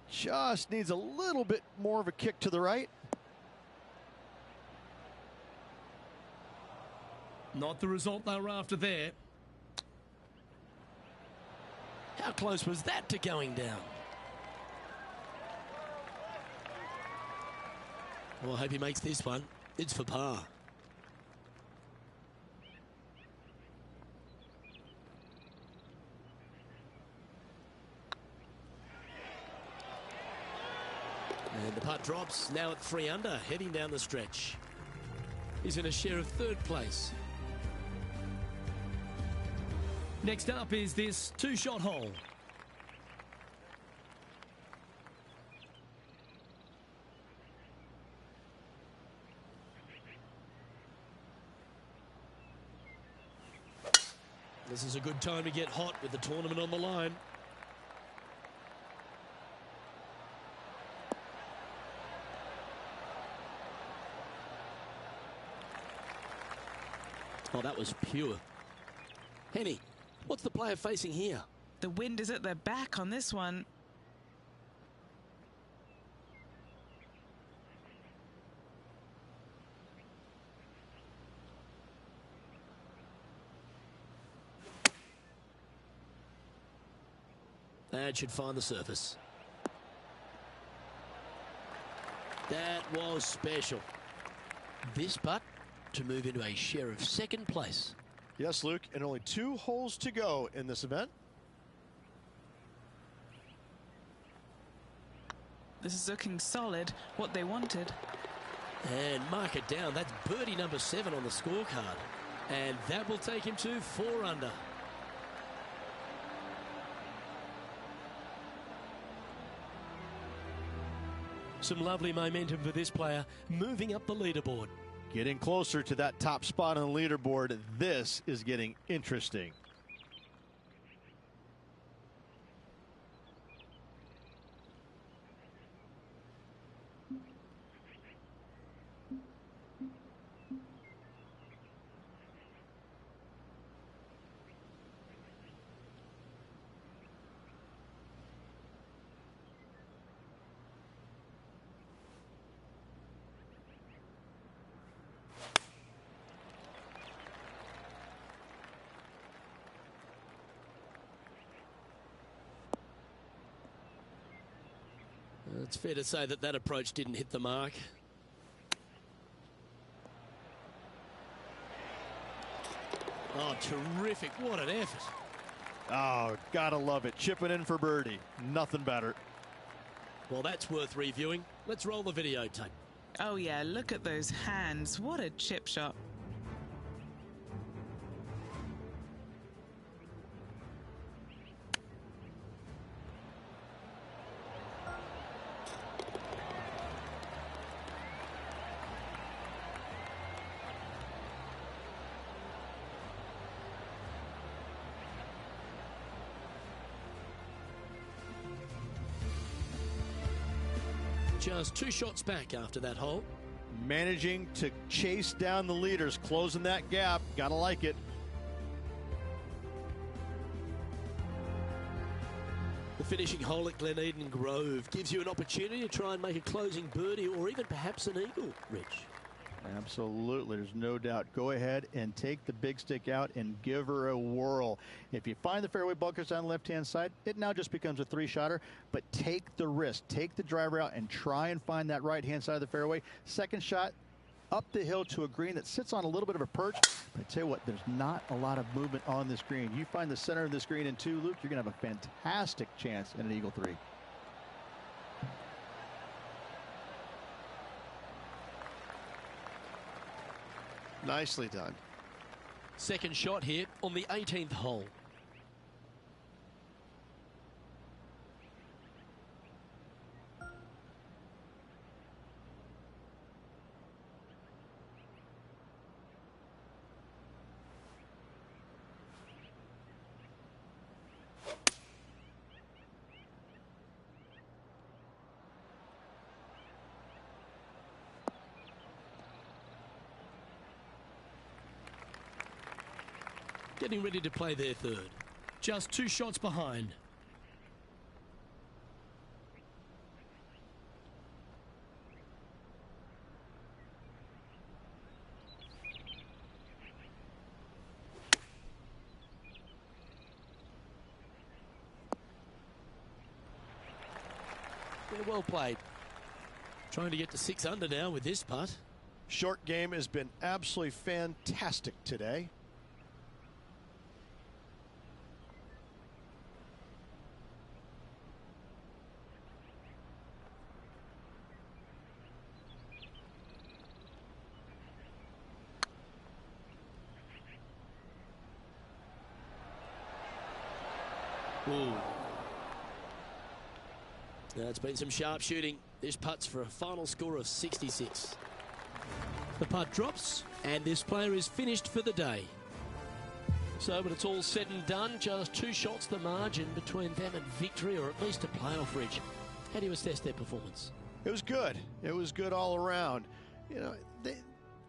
Just needs a little bit more of a kick to the right. Not the result they were after there. How close was that to going down? Well, I hope he makes this one. It's for par. And the putt drops, now at 3 under, heading down the stretch. He's in a share of third place. Next up is this 2-shot hole. This is a good time to get hot with the tournament on the line. Oh, that was pure. Henny, what's the player facing here? The wind is at their back on this one. That should find the surface. That was special. This putt to move into a share of second place. Yes, Luke, and only 2 holes to go in this event. This is looking solid, what they wanted. And mark it down. That's birdie number 7 on the scorecard. And that will take him to 4 under. Some lovely momentum for this player, moving up the leaderboard. Getting closer to that top spot on the leaderboard. This is getting interesting. It's fair to say that that approach didn't hit the mark. Oh, terrific. What an effort. Oh, gotta love it. Chipping in for birdie. Nothing better. Well, that's worth reviewing. Let's roll the videotape. Oh yeah, look at those hands. What a chip shot. Just 2 shots back after that hole. Managing to chase down the leaders, closing that gap. Gotta like it. The finishing hole at Gleneden Grove gives you an opportunity to try and make a closing birdie or even perhaps an eagle, Rich. Absolutely, there's no doubt. Go ahead and take the big stick out and give her a whirl. If you find the fairway bunkers on the left-hand side, it now just becomes a 3-shotter, but take the risk. Take the driver out and try and find that right-hand side of the fairway. Second shot, up the hill to a green that sits on a little bit of a perch. But I tell you what, there's not a lot of movement on this green. You find the center of this green in 2, Luke, you're going to have a fantastic chance in an eagle 3. Nicely done. Second shot here on the 18th hole. Getting ready to play their third. Just 2 shots behind. Yeah, well played. Trying to get to 6 under now with this putt. Short game has been absolutely fantastic today. Ooh. Now it's been some sharp shooting. This putt's for a final score of 66. The putt drops, and this player is finished for the day. So, but it's all said and done. Just 2 shots the margin between them and victory, or at least a playoff, Ridge. How do you assess their performance? It was good. It was good all around. You know,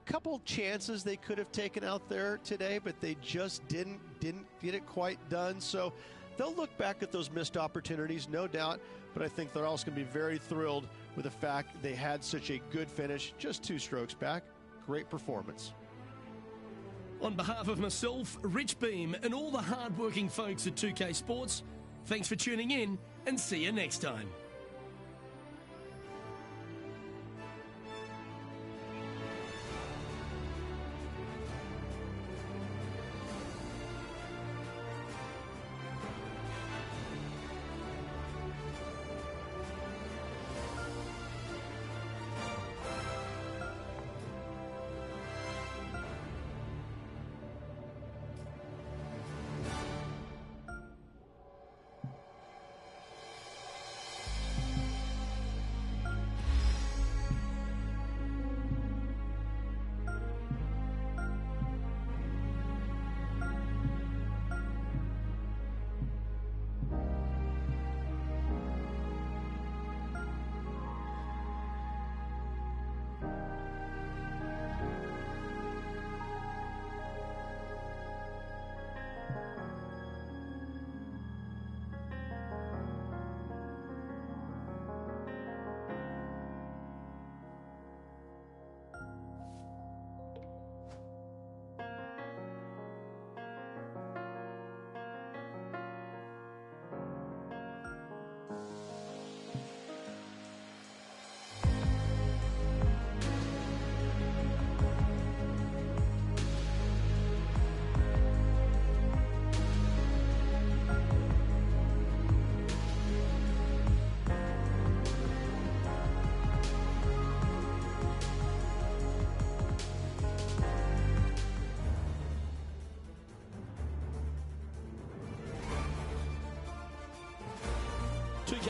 couple chances they could have taken out there today, but they just didn't get it quite done. So they'll look back at those missed opportunities, no doubt, but I think they're also going to be very thrilled with the fact they had such a good finish, just 2 strokes back. Great performance. On behalf of myself, Rich Beem, and all the hard-working folks at 2K Sports, thanks for tuning in, and see you next time.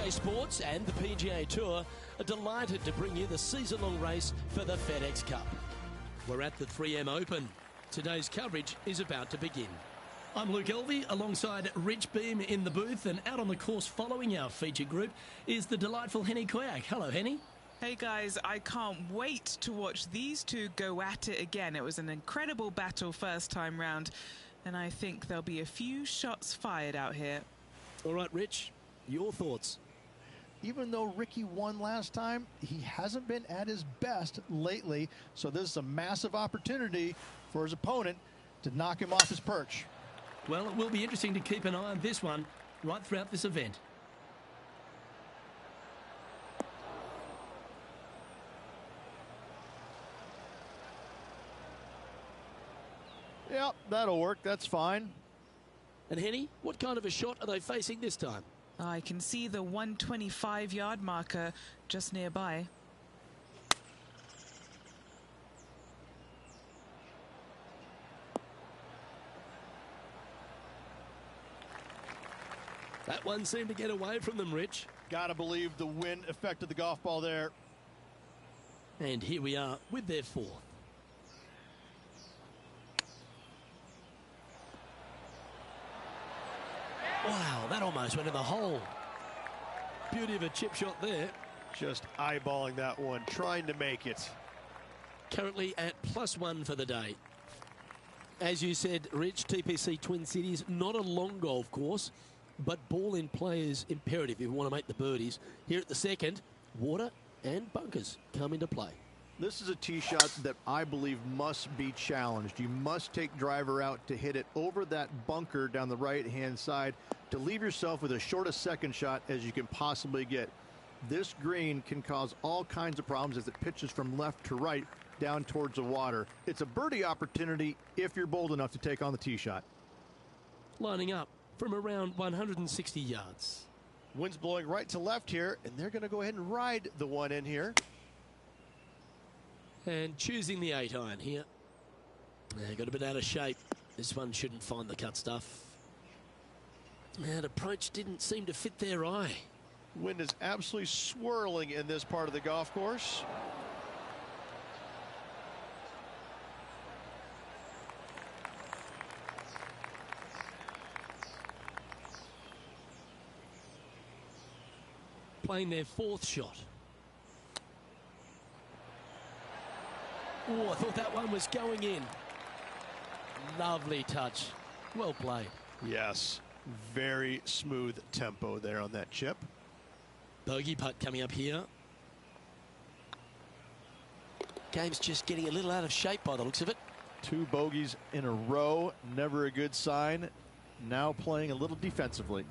Sports and the PGA Tour are delighted to bring you the season-long race for the FedEx Cup. We're at the 3M Open. Today's coverage is about to begin. I'm Luke Elvey, alongside Rich Beem in the booth, and out on the course following our feature group is the delightful Henny Koyak. Hello, Henny. Hey guys, I can't wait to watch these two go at it again. It was an incredible battle first time round, and I think there'll be a few shots fired out here. All right, Rich, your thoughts? Even though Ricky won last time, he hasn't been at his best lately. So this is a massive opportunity for his opponent to knock him off his perch. Well, it will be interesting to keep an eye on this one right throughout this event. Yep, that'll work. That's fine. And Henny, what kind of a shot are they facing this time? I can see the 125-yard marker just nearby. That one seemed to get away from them, Rich. Gotta believe the wind affected the golf ball there. And here we are with their fourth. Wow, that almost went in the hole. Beauty of a chip shot there. Just eyeballing that one, trying to make it. Currently at +1 for the day. As you said, Rich, TPC Twin Cities, not a long golf course, but ball in play is imperative if you want to make the birdies. Here at the second, water and bunkers come into play. This is a tee shot that I believe must be challenged. You must take driver out to hit it over that bunker down the right-hand side to leave yourself with as short a second shot as you can possibly get. This green can cause all kinds of problems as it pitches from left to right down towards the water. It's a birdie opportunity if you're bold enough to take on the tee shot. Lining up from around 160 yards. Wind's blowing right to left here, and they're going to go ahead and ride the one in here. And choosing the 8-iron here. Got a bit out of shape. This one shouldn't find the cut stuff. That approach didn't seem to fit their eye. Wind is absolutely swirling in this part of the golf course. Playing their fourth shot. Oh, I thought that one was going in. Lovely touch. Well played. Yes, very smooth tempo there on that chip. Bogey putt coming up here. Game's just getting a little out of shape by the looks of it. 2 bogeys in a row, never a good sign. Now playing a little defensively.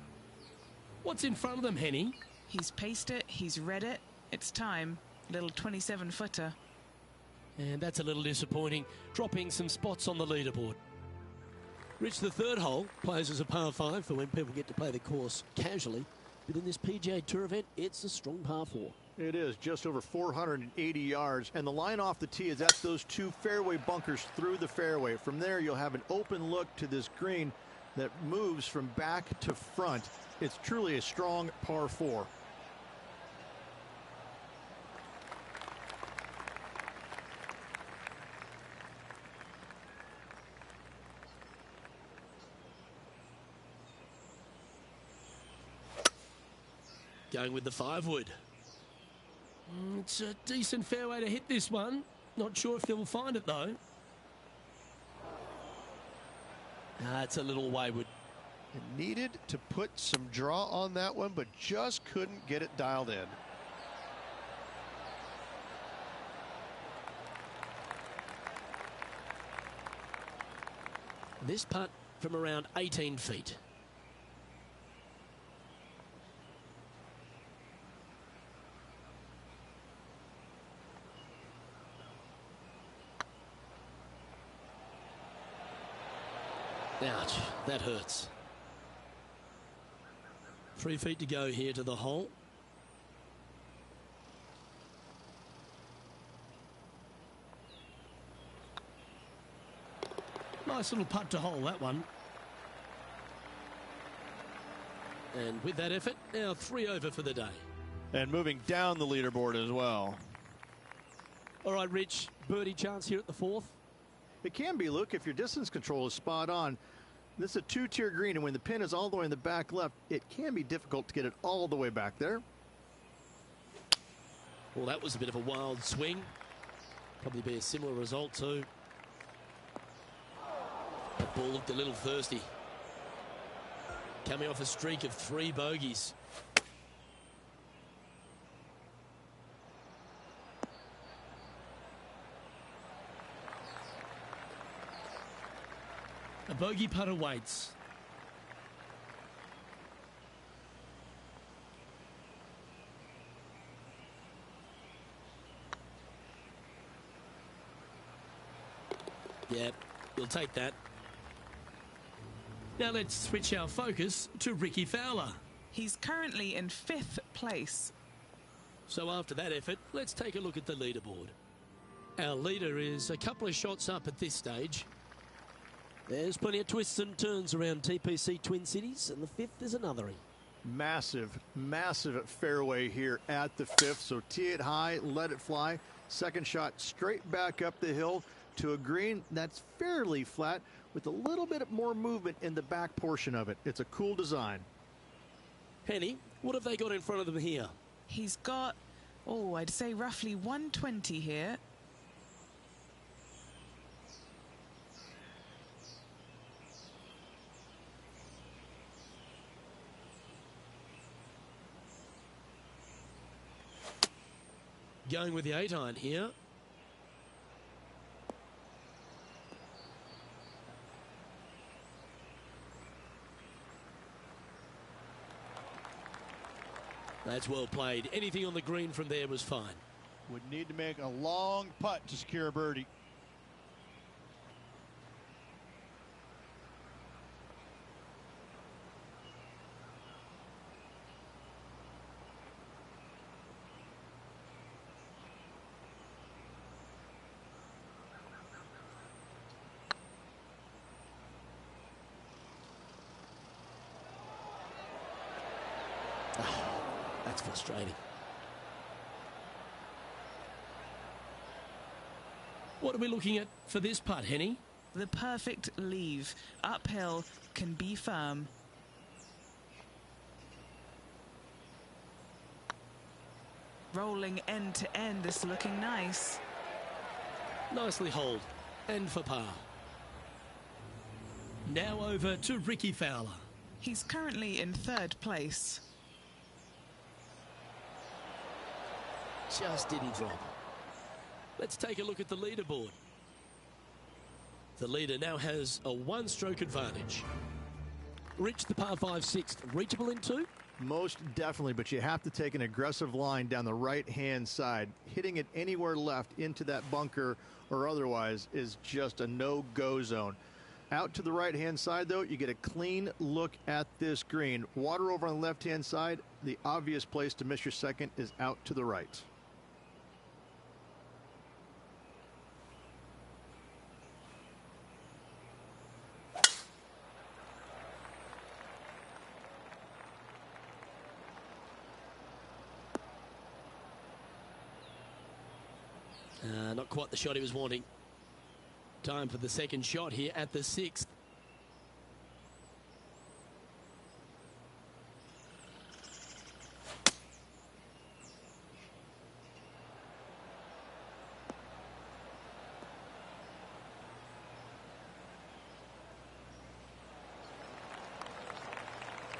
What's in front of them, Henny? He's paced it, he's read it. It's time. Little 27-footer. And that's a little disappointing, dropping some spots on the leaderboard. Rich, the third hole plays as a par 5 for when people get to play the course casually. But in this PGA Tour event, it's a strong par 4. It is just over 480 yards, and the line off the tee is at those 2 fairway bunkers through the fairway. From there, you'll have an open look to this green that moves from back to front. It's truly a strong par 4. Going with the 5-wood. It's a decent fairway to hit this one. Not sure if they'll find it, though. It's a little wayward. It needed to put some draw on that one, but just couldn't get it dialed in. This putt from around 18 feet. Ouch, that hurts. 3 feet to go here to the hole. Nice little putt to hole, that one. And with that effort, now 3 over for the day. And moving down the leaderboard as well. All right, Rich, birdie chance here at the 4th. It can be, Luke, if your distance control is spot on. This is a 2-tier green, and when the pin is all the way in the back left, it can be difficult to get it all the way back there. Well, that was a bit of a wild swing. Probably be a similar result too. That ball looked a little thirsty. Coming off a streak of 3 bogeys. A bogey putt awaits. Yeah, we'll take that. Now let's switch our focus to Rickie Fowler. He's currently in 5th place. So after that effort, let's take a look at the leaderboard. Our leader is a couple of shots up at this stage. There's plenty of twists and turns around TPC Twin Cities, and the 5th is another. Massive, massive fairway here at the 5th. So tee it high, let it fly. Second shot straight back up the hill to a green that's fairly flat with a little bit more movement in the back portion of it. It's a cool design. Henny, what have they got in front of them here? He's got, I'd say roughly 120 here. Going with the 8-iron here. That's well played. Anything on the green from there was fine. Would need to make a long putt to secure a birdie. That's frustrating. What are we looking at for this putt, Henny? The perfect leave. Uphill, can be firm. Rolling end to end, this looking nice. Nicely holed. And for par. Now over to Rickie Fowler. He's currently in 3rd place. Just did he drop. Let's take a look at the leaderboard. The leader now has a 1-stroke advantage. Rich, the par 5 6th, reachable in 2? Most definitely, but you have to take an aggressive line down the right-hand side. Hitting it anywhere left into that bunker or otherwise is just a no-go zone. Out to the right-hand side, though, you get a clean look at this green. Water over on the left-hand side. The obvious place to miss your second is out to the right. Not quite the shot he was wanting. Time for the second shot here at the 6th.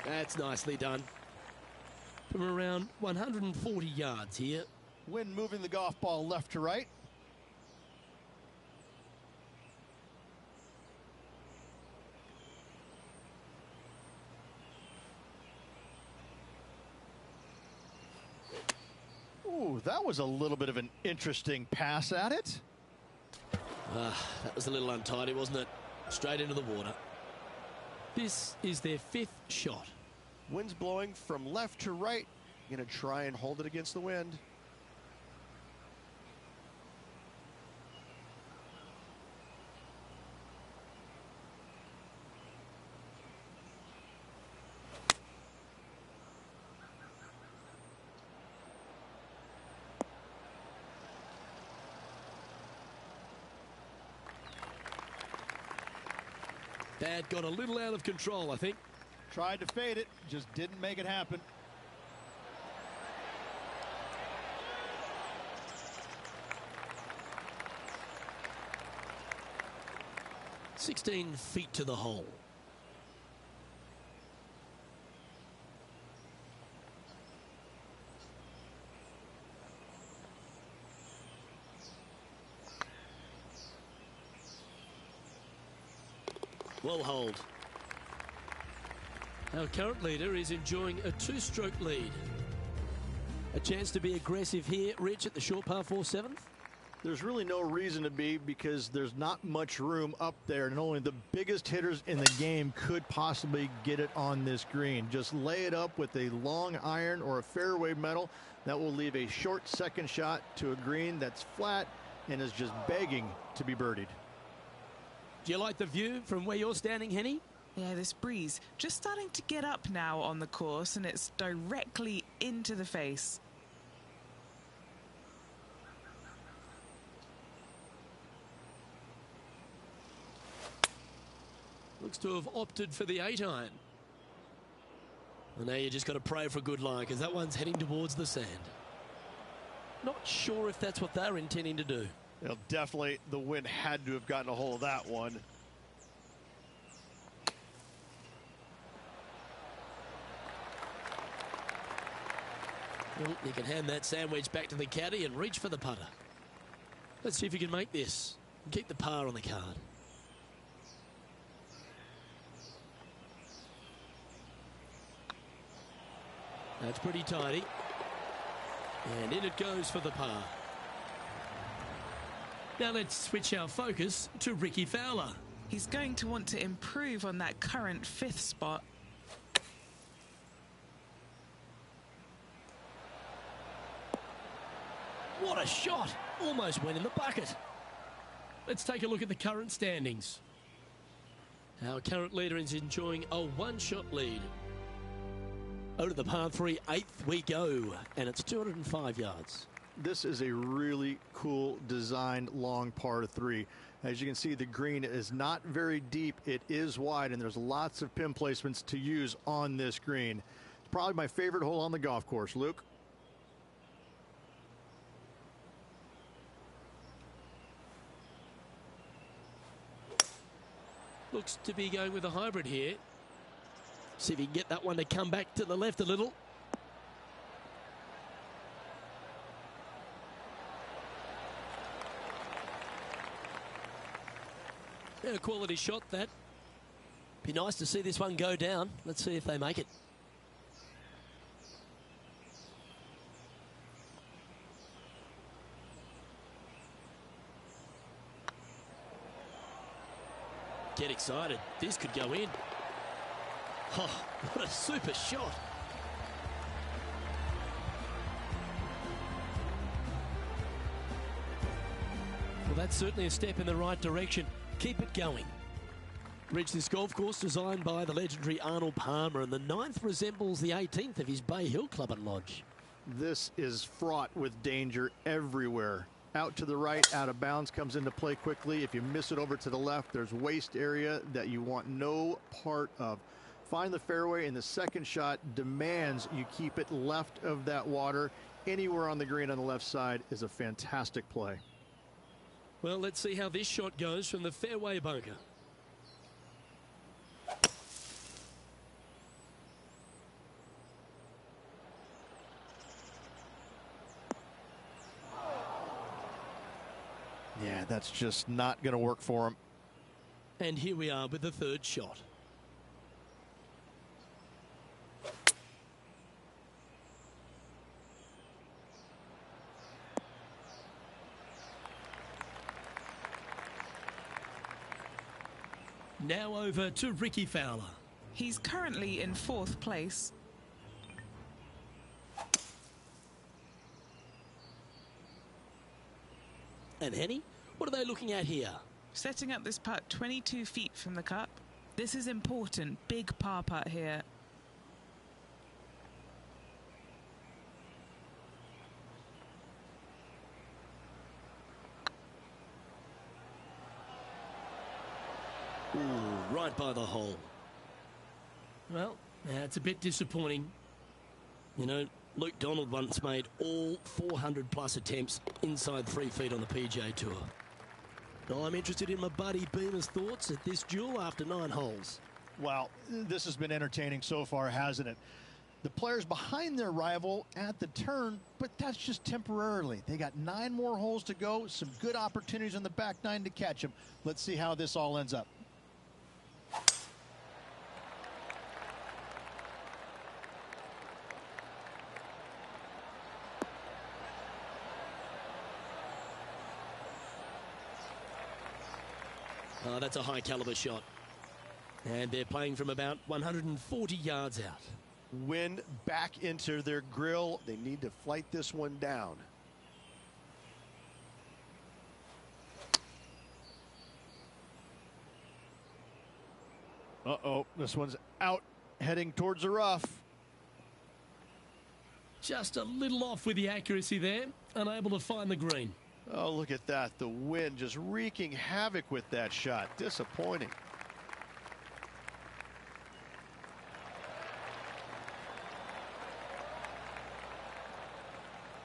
That's nicely done. From around 140 yards here. Wind moving the golf ball left to right. Ooh, that was a little bit of an interesting pass at it. That was a little untidy, wasn't it? Straight into the water. This is their 5th shot. Wind's blowing from left to right. Going to try and hold it against the wind. That got a little out of control, I think. Tried to fade it, just didn't make it happen. 16 feet to the hole. Well hold. Our current leader is enjoying a 2-stroke lead. A chance to be aggressive here, Rich, at the short par 4 7th. There's really no reason to be, because there's not much room up there, and only the biggest hitters in the game could possibly get it on this green. Just lay it up with a long iron or a fairway metal. That will leave a short second shot to a green that's flat and is just begging to be birdied. Do you like the view from where you're standing, Henny? Yeah, this breeze just starting to get up now on the course, and it's directly into the face. Looks to have opted for the 8-iron. And now you just got to pray for good lie, because that one's heading towards the sand. Not sure if that's what they're intending to do. You know, definitely the wind had to have gotten a hold of that one. Well, you can hand that sandwich back to the caddy and reach for the putter. Let's see if you can make this and keep the par on the card. That's pretty tidy. And in it goes for the par. Now let's switch our focus to Rickie Fowler. He's going to want to improve on that current 5th spot. What a shot! Almost went in the bucket. Let's take a look at the current standings. Our current leader is enjoying a 1-shot lead. Over to the par 3 8th we go, and it's 205 yards. This is a really cool designed long par 3. As you can see, the green is not very deep. It is wide, and there's lots of pin placements to use on this green. It's probably my favorite hole on the golf course. Luke? Looks to be going with a hybrid here. See if he can get that one to come back to the left a little. Yeah, a quality shot, that. Be nice to see this one go down. Let's see if they make it. Get excited. This could go in. Oh, what a super shot. Well, that's certainly a step in the right direction. Keep it going. Reach this golf course designed by the legendary Arnold Palmer, and the 9th resembles the 18th of his Bay Hill Club and Lodge. This is fraught with danger everywhere. Out to the right, out of bounds comes into play quickly. If you miss it over to the left, there's waste area that you want no part of. Find the fairway, and the second shot demands you keep it left of that water. Anywhere on the green on the left side is a fantastic play. Well, let's see how this shot goes from the fairway bunker. Yeah, that's just not going to work for him. And here we are with the 3rd shot. Now over to Rickie Fowler. He's currently in 4th place. And Henny, what are they looking at here? Setting up this putt 22 feet from the cup. This is important. Big par putt here. Ooh, right by the hole. Well, that's a bit disappointing. You know, Luke Donald once made all 400 plus attempts inside 3 feet on the PGA Tour. I'm interested in my buddy Beamer's thoughts at this duel after 9 holes. Well, this has been entertaining so far, hasn't it? The players behind their rival at the turn, but that's just temporarily. They got 9 more holes to go, some good opportunities on the back 9 to catch them. Let's see how this all ends up. Oh, that's a high caliber shot. And they're playing from about 140 yards out. Wind back into their grill. They need to flight this one down. Uh-oh, this one's out, heading towards the rough. Just a little off with the accuracy there, unable to find the green. Oh, look at that. The wind just wreaking havoc with that shot. Disappointing.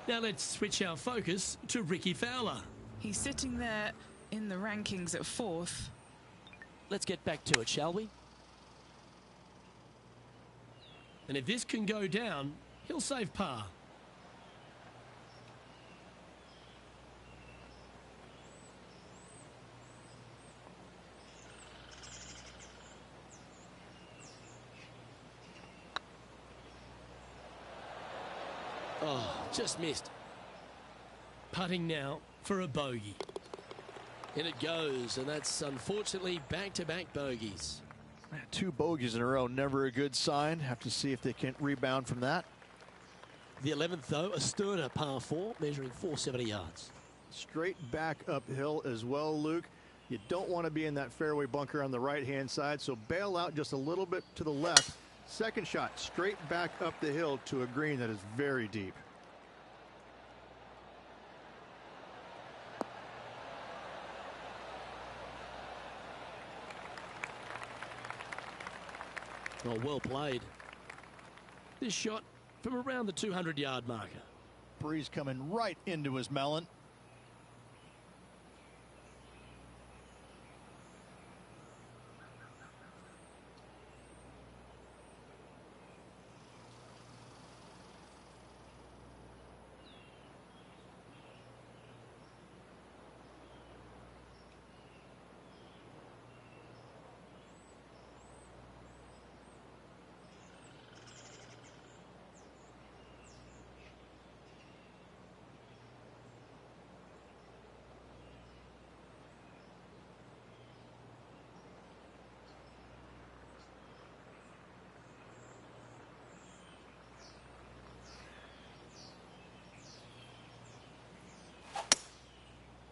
Now let's switch our focus to Rickie Fowler. He's sitting there in the rankings at 4th. Let's get back to it, shall we? And if this can go down, he'll save par. Oh, just missed. Putting now for a bogey. In it goes, and that's unfortunately back-to-back bogeys. 2 bogeys in a row, never a good sign. Have to see if they can rebound from that. The 11th, though, a sterner par 4, measuring 470 yards. Straight back uphill as well, Luke. You don't want to be in that fairway bunker on the right-hand side, so bail out just a little bit to the left. Second shot, straight back up the hill to a green that is very deep. Oh, well played. This shot from around the 200-yard marker. Breeze coming right into his melon.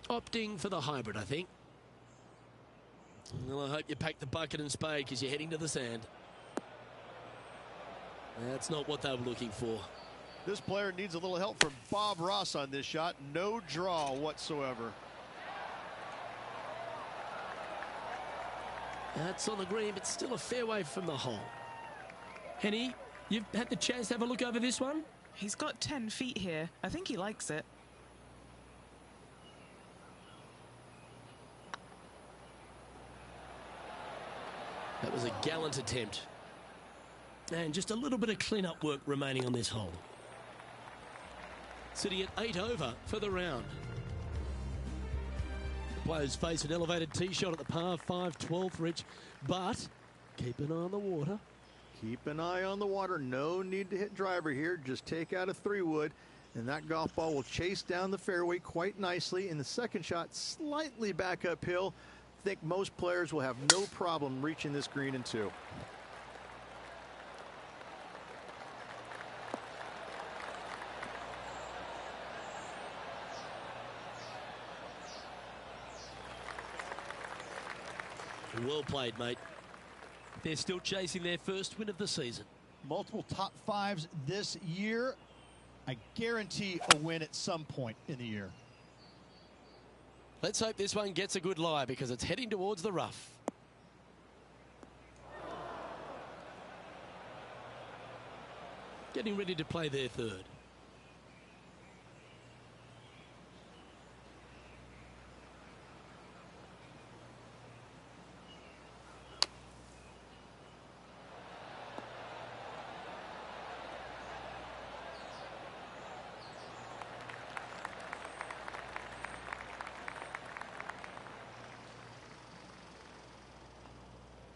Opting for the hybrid, I think. Well, I hope you pack the bucket and spade because you're heading to the sand. That's not what they were looking for. This player needs a little help from Bob Ross on this shot. No draw whatsoever. That's on the green, but still a fairway from the hole. Henny, you've had the chance to have a look over this one? He's got 10 feet here. I think he likes it. That was a gallant attempt. And just a little bit of clean-up work remaining on this hole. Sitting at 8 over for the round. The players face an elevated tee shot at the par 5 12th reach, but keep an eye on the water. Keep an eye on the water. No need to hit driver here. Just take out a 3-wood, and that golf ball will chase down the fairway quite nicely. In the second shot, slightly back uphill. I think most players will have no problem reaching this green in 2. Well played, mate. They're still chasing their first win of the season. Multiple top 5s this year. I guarantee a win at some point in the year. Let's hope this one gets a good lie because it's heading towards the rough. Getting ready to play their third.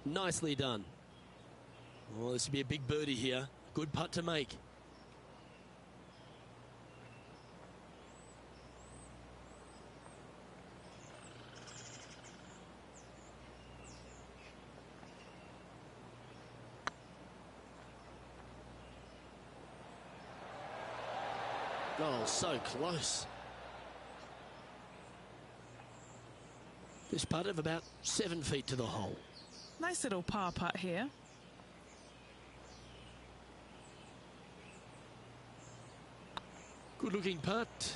Nicely done. Oh, this would be a big birdie here. Good putt to make. Oh, so close. This putt of about 7 feet to the hole. Nice little par putt here. Good looking putt.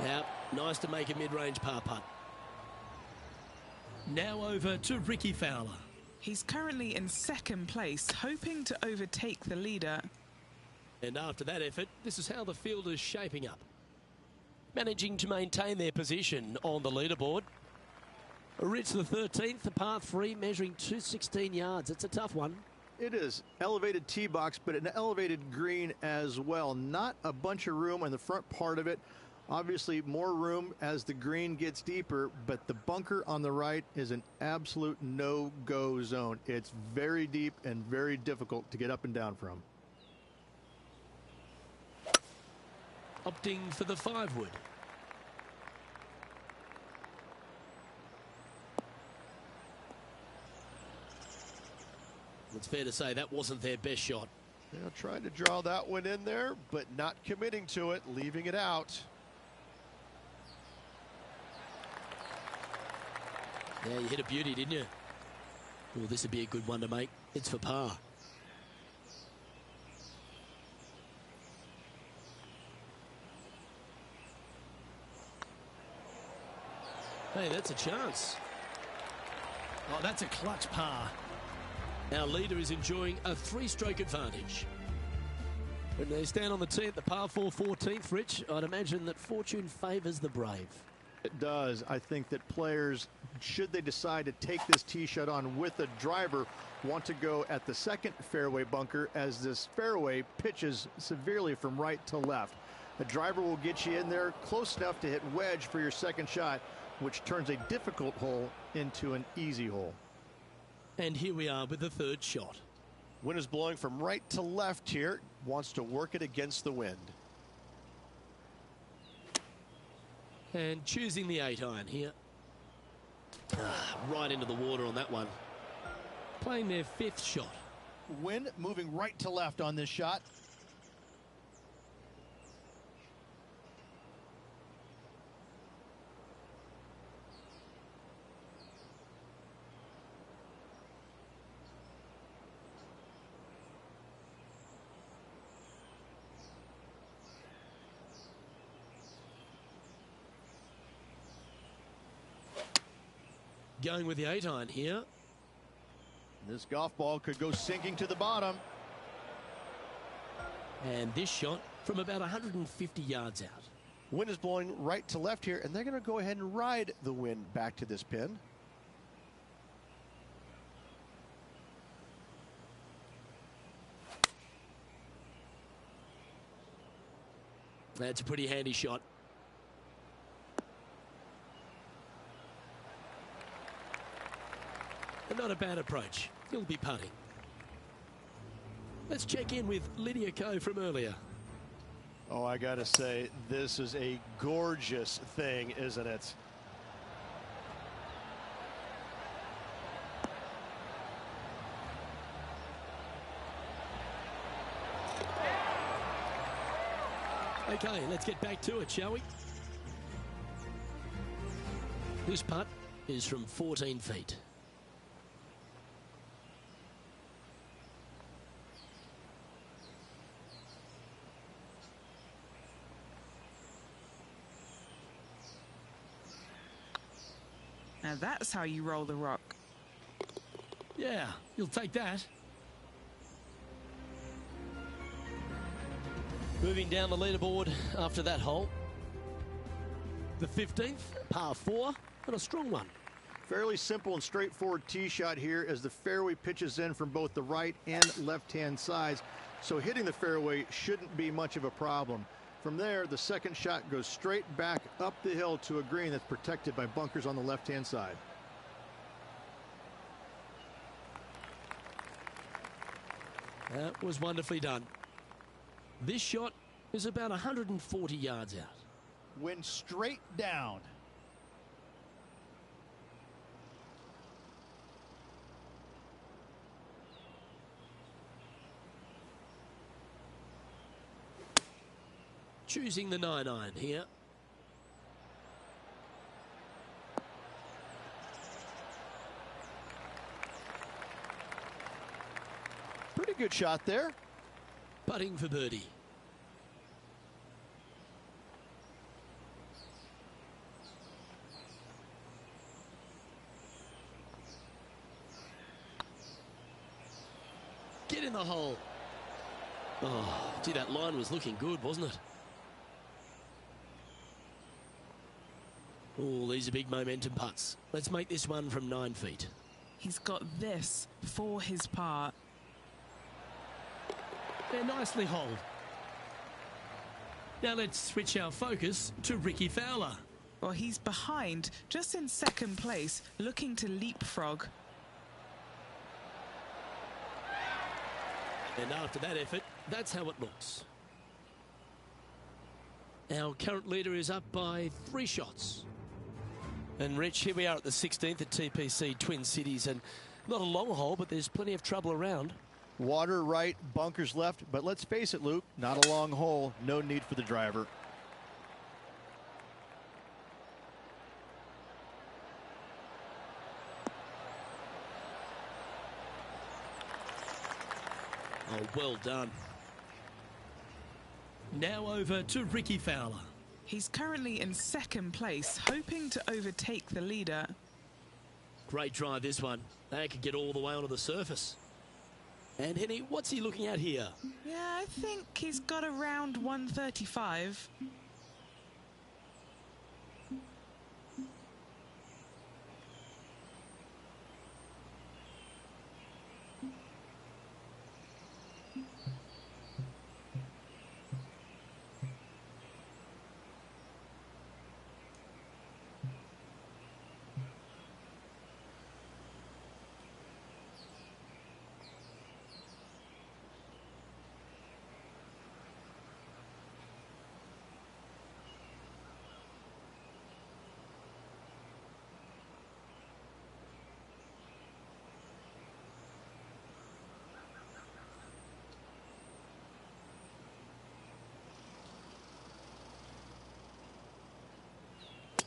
Yeah, nice to make a mid-range par putt. Now over to Ricky Fowler. He's currently in second place, hoping to overtake the leader. And after that effort, this is how the field is shaping up. Managing to maintain their position on the leaderboard. Rich the 13th, the par 3, measuring 216 yards. It's a tough one. It is. Elevated tee box, but an elevated green as well. Not a bunch of room on the front part of it. Obviously, more room as the green gets deeper, but the bunker on the right is an absolute no-go zone. It's very deep and very difficult to get up and down from. Opting for the 5-wood. It's fair to say that wasn't their best shot. Yeah, trying to draw that one in there, but not committing to it, leaving it out. Yeah, you hit a beauty, didn't you? Well, this would be a good one to make. It's for par. Hey, that's a chance. Oh, that's a clutch par. Our leader is enjoying a 3-stroke advantage. When they stand on the tee at the par 4 14th, Rich, I'd imagine that fortune favours the brave. It does. I think that players, should they decide to take this tee shot on with a driver, want to go at the second fairway bunker, as this fairway pitches severely from right to left. A driver will get you in there close enough to hit wedge for your second shot, which turns a difficult hole into an easy hole. And here we are with the 3rd shot. Wind is blowing from right to left here. Wants to work it against the wind. And choosing the 8-iron here. Right into the water on that one. Playing their 5th shot. Wind moving right to left on this shot. Going with the 8-iron here. This golf ball could go sinking to the bottom. And this shot from about 150 yards out. Wind is blowing right to left here, and they're going to go ahead and ride the wind back to this pin. That's a pretty handy shot. And not a bad approach. He'll be putting. Let's check in with Lydia Ko from earlier. Oh, I got to say, this is a gorgeous thing, isn't it? Okay, let's get back to it, shall we? This putt is from 14 feet. Now that's how you roll the rock. Yeah, you'll take that. Moving down the leaderboard after that hole. The 15th, par 4, and a strong one. Fairly simple and straightforward tee shot here as the fairway pitches in from both the right and left-hand sides. So hitting the fairway shouldn't be much of a problem. From there, the second shot goes straight back up the hill to a green that's protected by bunkers on the left-hand side. That was wonderfully done. This shot is about 140 yards out. Went straight down. Choosing the 9-iron here. Pretty good shot there. Putting for birdie. Get in the hole. Oh, gee, that line was looking good, wasn't it? Oh, these are big momentum putts. Let's make this one from 9 feet. He's got this for his part. They're nicely holed. Now let's switch our focus to Ricky Fowler. Well, he's behind, just in second place, looking to leapfrog. And after that effort, that's how it looks. Our current leader is up by 3 shots. And Rich, here we are at the 16th at TPC Twin Cities, and not a long hole, but there's plenty of trouble around. Water right, bunkers left, but let's face it, Luke, not a long hole, no need for the driver. Oh, well done. Now over to Ricky Fowler. He's currently in second place, hoping to overtake the leader. Great drive, this one. They could get all the way onto the surface. And Henny, what's he looking at here? Yeah, I think he's got around 135.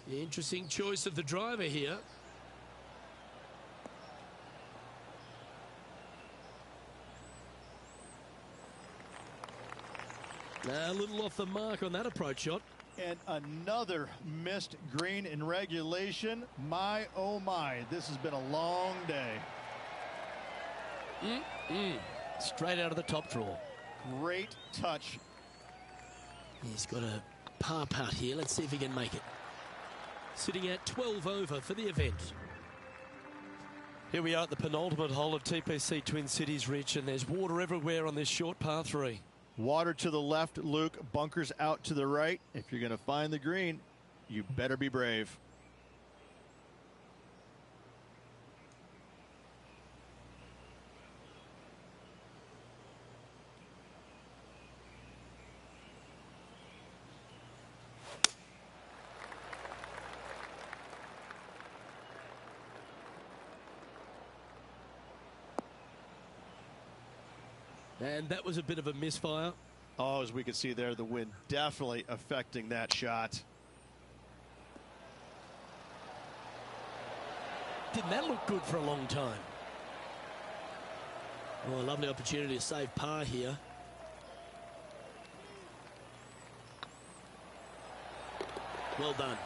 Interesting choice of the driver here. A little off the mark on that approach shot. And another missed green in regulation. My, oh my, this has been a long day. Straight out of the top draw. Great touch. He's got a par putt here. Let's see if he can make it. Sitting at 12 over for the event. Here we are at the penultimate hole of TPC Twin Cities, Rich, and there's water everywhere on this short par 3. Water to the left, Luke. Bunkers out to the right. If you're going to find the green, you better be brave. And that was a bit of a misfire. Oh, as we can see there, the wind definitely affecting that shot. Didn't that look good for a long time? Oh, a lovely opportunity to save par here. Well done.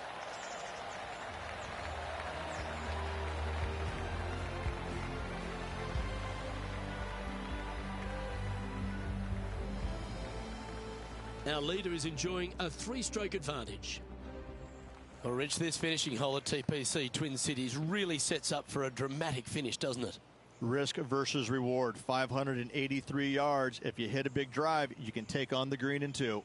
Our leader is enjoying a 3-stroke advantage. Well, Rich, this finishing hole at TPC Twin Cities really sets up for a dramatic finish, doesn't it? Risk versus reward. 583 yards. If you hit a big drive, you can take on the green in 2.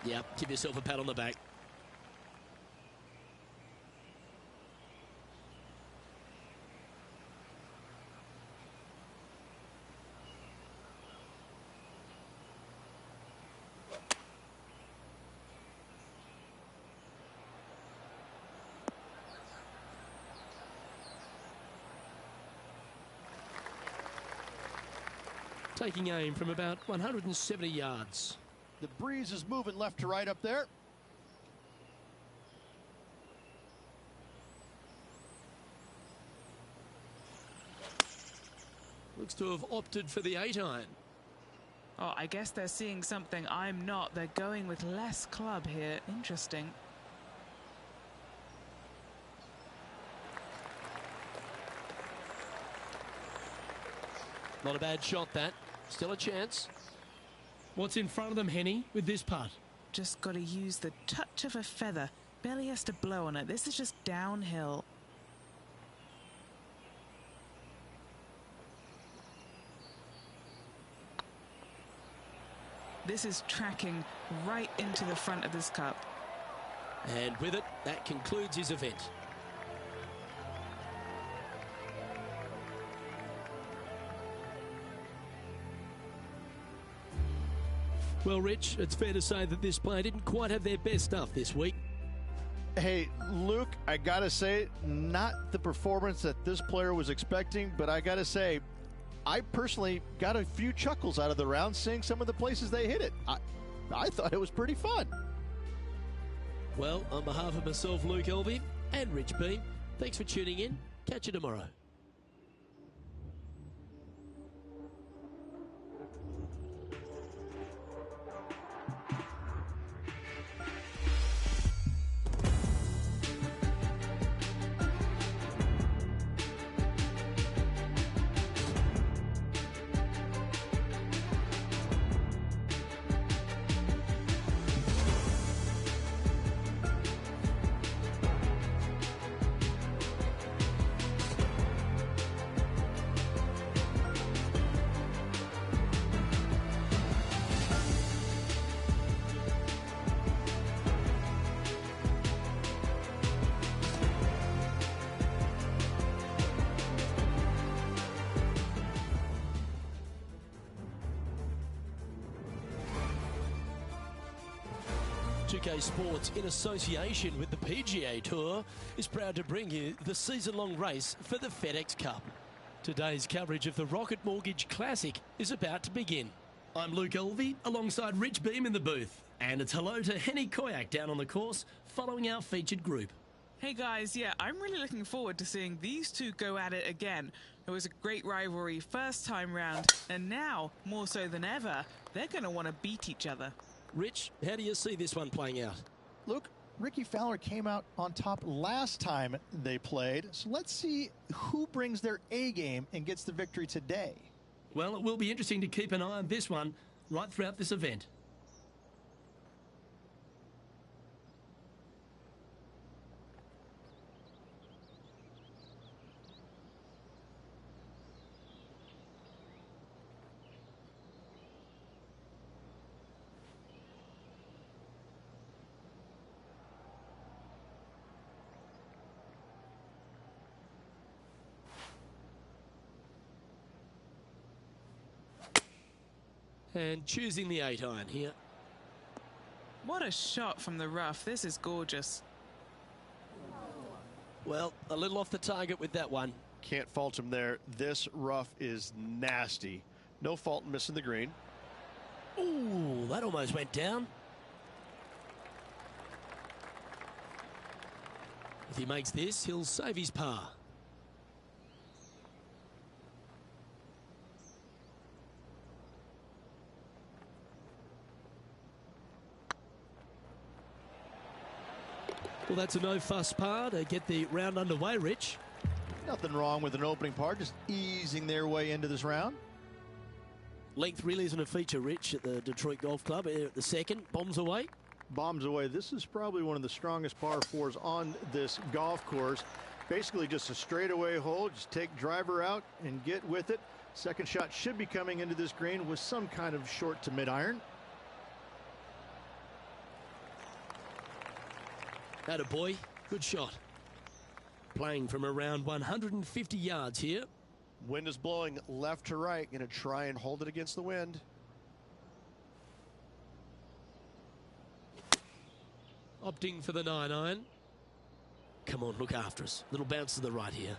Yeah, give yourself a pat on the back. Taking aim from about 170 yards. The breeze is moving left to right up there. Looks to have opted for the 8-iron. Oh, I guess they're seeing something I'm not. They're going with less club here. Interesting. Not a bad shot, that. Still a chance. What's in front of them, Henny, with this putt? Just got to use the touch of a feather. Barely has to blow on it. This is just downhill. This is tracking right into the front of this cup. And with it, that concludes his event. Well, Rich, it's fair to say that this player didn't quite have their best stuff this week. Hey, Luke, I got to say, not the performance that this player was expecting, but I got to say, I personally got a few chuckles out of the round seeing some of the places they hit it. I thought it was pretty fun. Well, on behalf of myself, Luke Elvey, and Rich Beam, thanks for tuning in. Catch you tomorrow. UK Sports, in association with the PGA Tour, is proud to bring you the season-long race for the FedEx Cup. Today's coverage of the Rocket Mortgage Classic is about to begin. I'm Luke Elvey, alongside Rich Beam in the booth. And it's hello to Henny Koyak down on the course, following our featured group. Hey guys, yeah, I'm really looking forward to seeing these two go at it again. It was a great rivalry first time round, and now, more so than ever, they're going to want to beat each other. Rich, how do you see this one playing out? Luke, Ricky Fowler came out on top last time they played, so let's see who brings their A game and gets the victory today. Well, it will be interesting to keep an eye on this one right throughout this event. And choosing the 8-iron here. What a shot from the rough. This is gorgeous. Well, a little off the target with that one. Can't fault him there. This rough is nasty. No fault in missing the green. Ooh, that almost went down. If he makes this, he'll save his par. Well, that's a no-fuss par to get the round underway, Rich. Nothing wrong with an opening par, just easing their way into this round. Length really isn't a feature, Rich, at the Detroit Golf Club. At the second, bombs away. Bombs away. This is probably one of the strongest par fours on this golf course. Basically just a straightaway hole. Just take driver out and get with it. Second shot should be coming into this green with some kind of short to mid-iron. Atta boy, good shot. Playing from around 150 yards here. Wind is blowing left to right. Going to try and hold it against the wind. Opting for the 9-iron. Come on, look after us. Little bounce to the right here.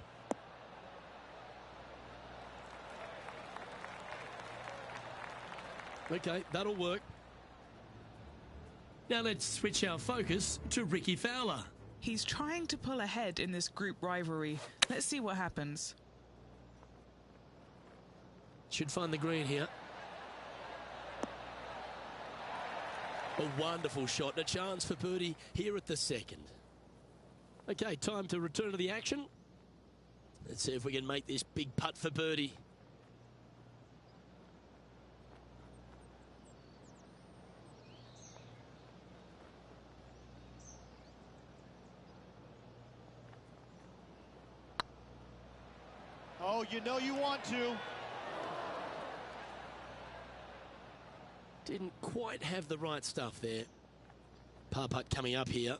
Okay, that'll work. Now let's switch our focus to Ricky Fowler. He's trying to pull ahead in this group rivalry. Let's see what happens. Should find the green here. A wonderful shot and a chance for birdie here at the second. Okay, time to return to the action. Let's see if we can make this big putt for birdie. Oh, you know you want to. Didn't quite have the right stuff there. Par putt coming up here.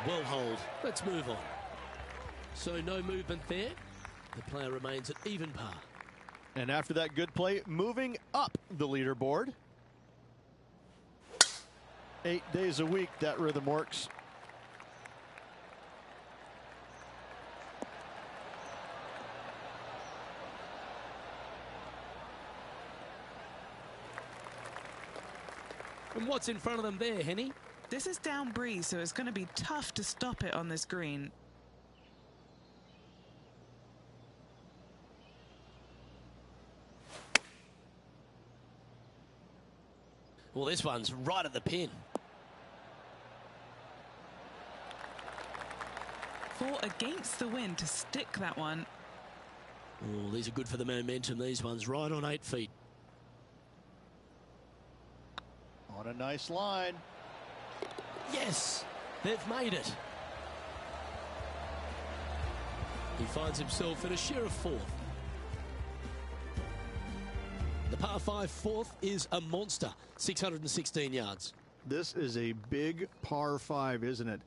Well hold. Let's move on. So no movement there. The player remains at even par. And after that good play, moving up the leaderboard. 8 days a week, that rhythm works. And what's in front of them there, Henny? This is down breeze, so it's going to be tough to stop it on this green. Well, this one's right at the pin. Fought against the wind to stick that one. Oh, these are good for the momentum, these ones. Right on 8 feet. On a nice line. Yes, they've made it. He finds himself in a share of fourth. The par 5 fourth is a monster, 616 yards. This is a big par 5, isn't it?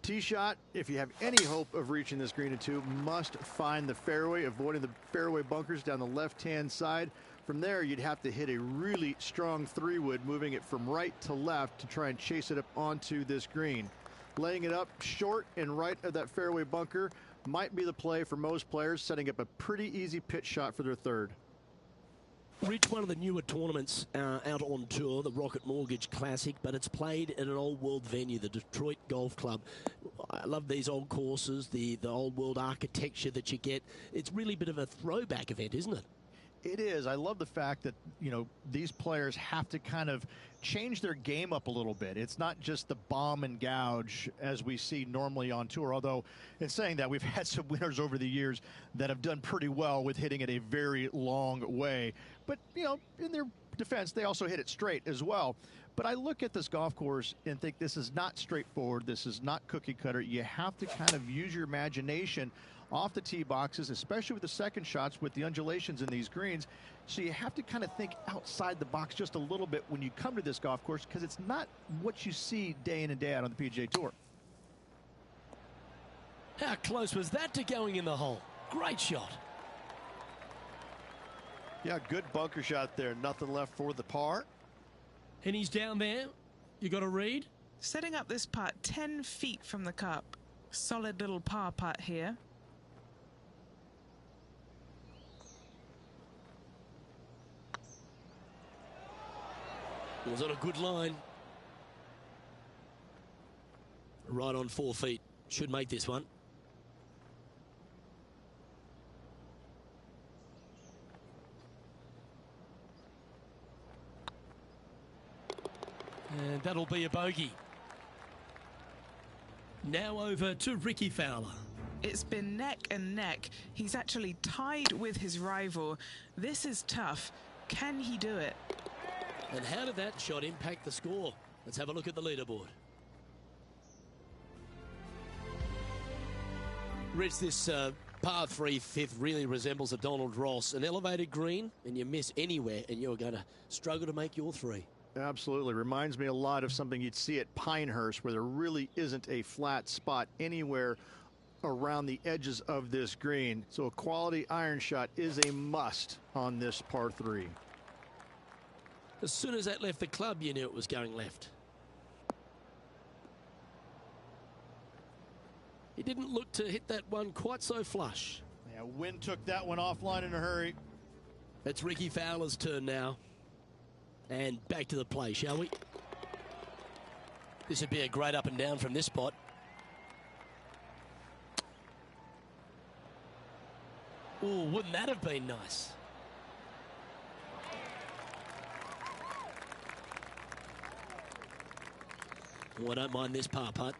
Tee shot, if you have any hope of reaching this green in 2, must find the fairway, avoiding the fairway bunkers down the left-hand side. From there, you'd have to hit a really strong 3-wood, moving it from right to left to try and chase it up onto this green. Laying it up short and right of that fairway bunker might be the play for most players, setting up a pretty easy pitch shot for their third. Reached one of the newer tournaments out on tour, the Rocket Mortgage Classic, but it's played at an old world venue, the Detroit Golf Club. I love these old courses, the old world architecture that you get. It's really a bit of a throwback event, isn't it? It is. I love the fact that, you know, these players have to kind of change their game up a little bit. It's not just the bomb and gouge as we see normally on tour, although in saying that, we've had some winners over the years that have done pretty well with hitting it a very long way. But, you know, in their defense, they also hit it straight as well. But I look at this golf course and think this is not straightforward. This is not cookie cutter. You have to kind of use your imagination off the tee boxes, especially with the second shots with the undulations in these greens. So you have to kind of think outside the box just a little bit when you come to this golf course, because it's not what you see day in and day out on the PGA Tour. How close was that to going in the hole? Great shot. Yeah, good bunker shot there. Nothing left for the par. And he's down there. You got a read? Setting up this putt 10 feet from the cup. Solid little par putt here. It was on a good line. Right on 4 feet. Should make this one. And that'll be a bogey. Now over to Ricky Fowler. It's been neck and neck. He's actually tied with his rival. This is tough. Can he do it? And how did that shot impact the score? Let's have a look at the leaderboard. Rich, this Par 3 fifth really resembles a Donald Ross. An elevated green, and you miss anywhere, and you're going to struggle to make your 3. Absolutely. Reminds me a lot of something you'd see at Pinehurst, where there really isn't a flat spot anywhere around the edges of this green. So a quality iron shot is a must on this par 3. As soon as that left the club, you knew it was going left. He didn't look to hit that one quite so flush. Yeah, Wynn took that one offline in a hurry. It's Ricky Fowler's turn now. And back to the play, shall we? This would be a great up and down from this spot. Oh, wouldn't that have been nice? Oh, I don't mind this par putt.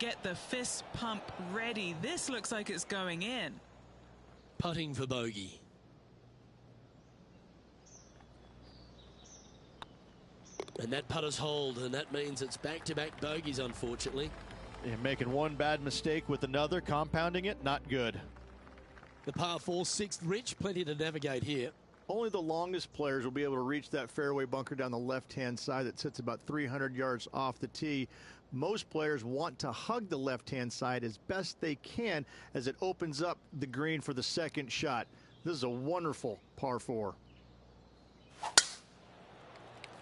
Get the fist pump ready. This looks like it's going in. Putting for bogey. And that putter's hold, and that means it's back-to-back bogeys, unfortunately. And making one bad mistake with another, compounding it, not good. The par 4, 6th Rich, plenty to navigate here. Only the longest players will be able to reach that fairway bunker down the left-hand side that sits about 300 yards off the tee. Most players want to hug the left-hand side as best they can as it opens up the green for the second shot. This is a wonderful par 4.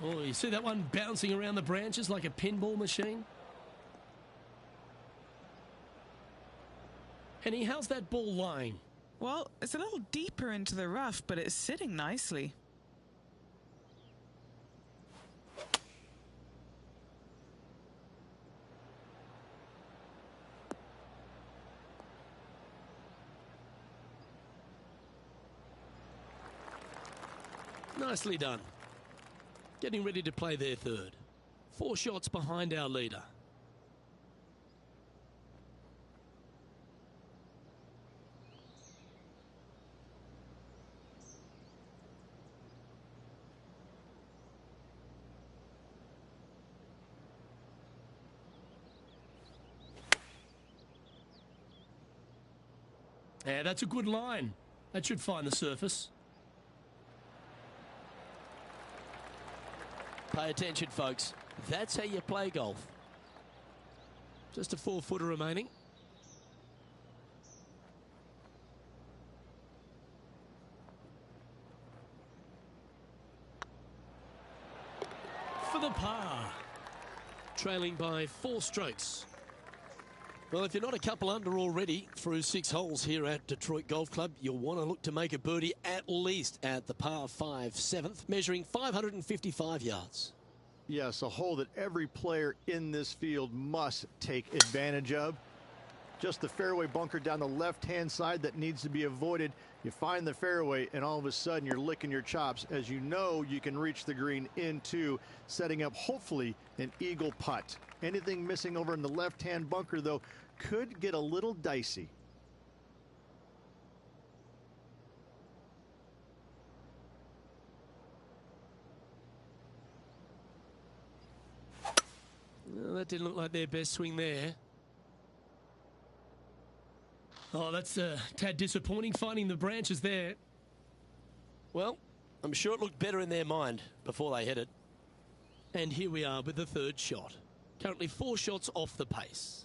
Oh, you see that one bouncing around the branches like a pinball machine? Henny, how's that ball lying? Well, it's a little deeper into the rough, but it's sitting nicely. Nicely done. Getting ready to play their third. 4 shots behind our leader. Yeah, that's a good line. That should find the surface. Pay attention, folks. That's how you play golf. Just a 4-footer remaining. For the par. Trailing by 4 strokes. Well, if you're not a couple under already through 6 holes here at Detroit Golf Club, you'll want to look to make a birdie at least at the par 5 7th, measuring 555 yards. Yes, a hole that every player in this field must take advantage of. Just the fairway bunker down the left-hand side that needs to be avoided. You find the fairway, and all of a sudden you're licking your chops as you know you can reach the green into, setting up hopefully an eagle putt. Anything missing over in the left-hand bunker, though, could get a little dicey. Well, that didn't look like their best swing there. Oh, that's a tad disappointing, finding the branches there. Well, I'm sure it looked better in their mind before they hit it. And here we are with the third shot. Currently 4 shots off the pace.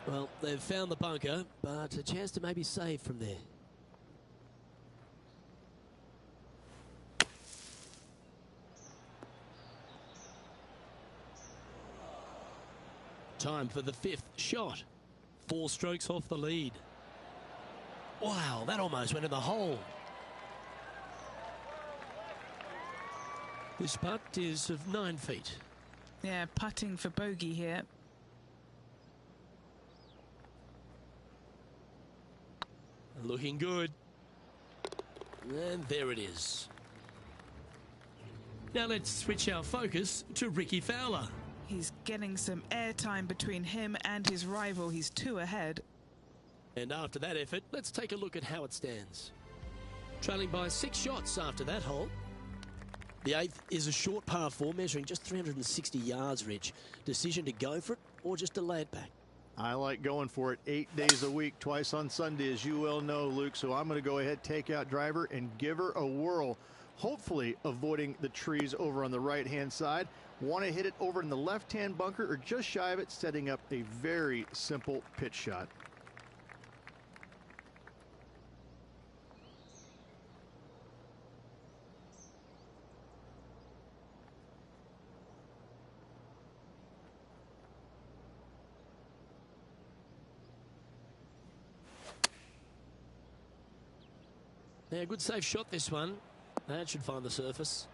Well, they've found the bunker, but a chance to maybe save from there. Time for the 5th shot. 4 strokes off the lead. Wow, that almost went in the hole. This putt is of 9 feet. Yeah, putting for bogey here. Looking good. And there it is. Now let's switch our focus to Ricky Fowler. He's getting some airtime between him and his rival. He's 2 ahead. And after that effort, let's take a look at how it stands. Trailing by 6 shots after that hole. The 8th is a short par 4, measuring just 360 yards, Rich. Decision to go for it or just to lay it back? I like going for it 8 days a week, twice on Sunday, as you well know, Luke. So I'm going to go ahead, take out driver, and give her a whirl. Hopefully avoiding the trees over on the right-hand side. Want to hit it over in the left-hand bunker or just shy of it, setting up a very simple pitch shot. Yeah, good safe shot this one. That should find the surface.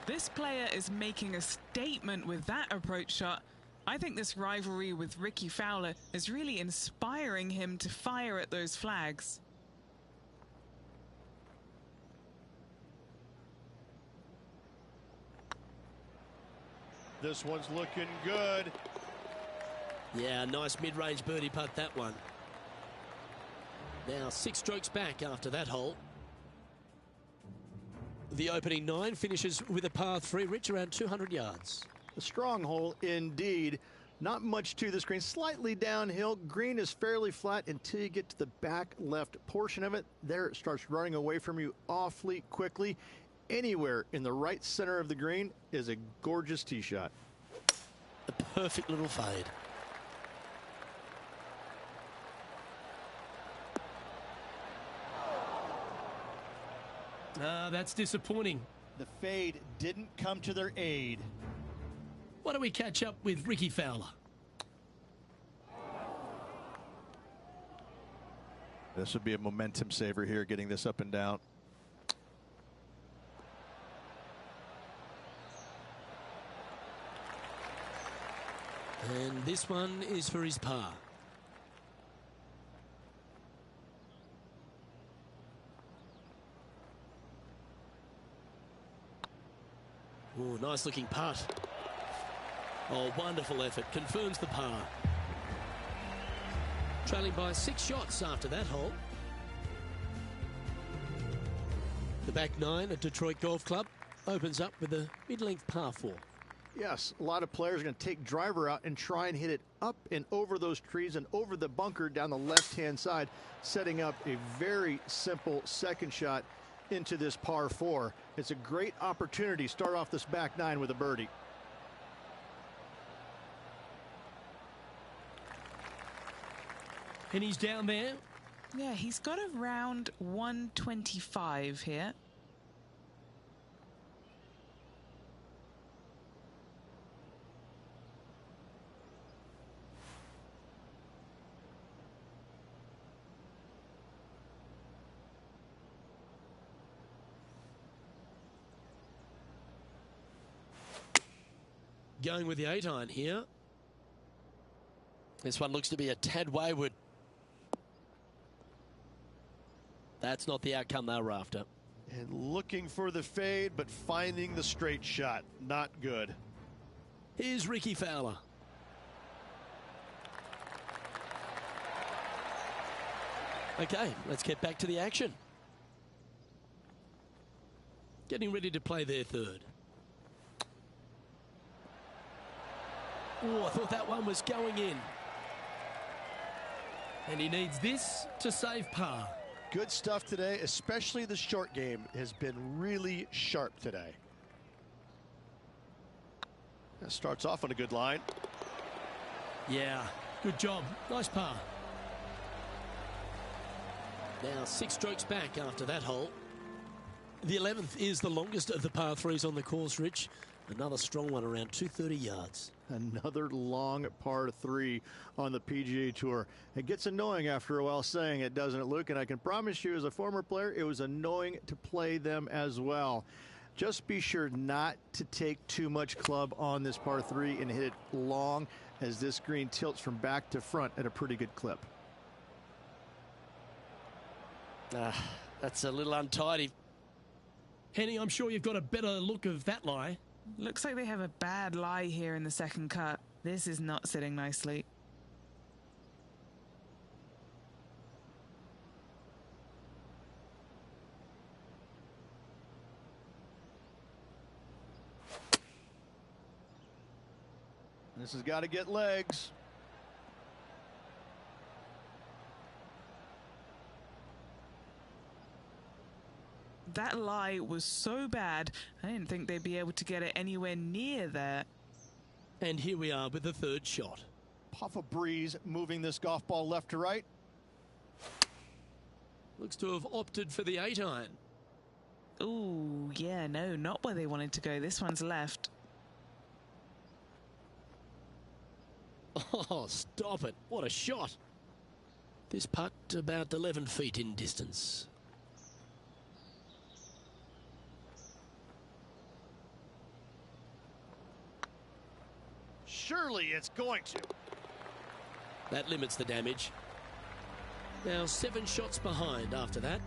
This player is making a statement with that approach shot. I think this rivalry with Ricky Fowler is really inspiring him to fire at those flags. This one's looking good. Yeah, nice mid-range birdie putt, that one. Now 6 strokes back after that hole. The opening 9 finishes with a par 3, Rich, around 200 yards. A strong hole indeed. Not much to this green. Slightly downhill. Green is fairly flat until you get to the back left portion of it. There it starts running away from you awfully quickly. Anywhere in the right center of the green is a gorgeous tee shot. A perfect little fade. That's disappointing. The fade didn't come to their aid. Why don't we catch up with Ricky Fowler? This would be a momentum saver here, getting this up and down. And this one is for his par. Oh, nice looking putt. Oh, wonderful effort. Confirms the par. Trailing by 6 shots after that hole. The back 9 at Detroit Golf Club opens up with a mid-length par 4. Yes, a lot of players are going to take driver out and try and hit it up and over those trees and over the bunker down the left-hand side, setting up a very simple second shot into this par 4. It's a great opportunity to start off this back 9 with a birdie. And he's down there. Yeah, he's got around 125 here. Going with the 8-iron here. This one looks to be a tad wayward. That's not the outcome they were after. And looking for the fade, but finding the straight shot. Not good. Here's Ricky Fowler. Okay, let's get back to the action. Getting ready to play their third. Oh, I thought that one was going in. And he needs this to save par. Good stuff today, especially the short game has been really sharp today. That starts off on a good line. Yeah, good job. Nice par. Now 6 strokes back after that hole. The 11th is the longest of the par 3s on the course, Rich. Another strong one around 230 yards. Another long par 3 on the PGA Tour. It gets annoying after a while saying it, doesn't it, Luke? And I can promise you as a former player, it was annoying to play them as well. Just be sure not to take too much club on this par 3 and hit it long, as this green tilts from back to front at a pretty good clip. That's a little untidy. Henny, I'm sure you've got a better look of that lie. Looks like they have a bad lie here in the second cut. This is not sitting nicely. This has got to get legs. That lie was so bad, I didn't think they'd be able to get it anywhere near there. And here we are with the third shot. Puff of breeze moving this golf ball left to right. Looks to have opted for the 8-iron. Ooh, yeah, no, not where they wanted to go. This one's left. Oh, stop it. What a shot. This putt about 11 feet in distance. Surely it's going to. That limits the damage. Now 7 shots behind after that.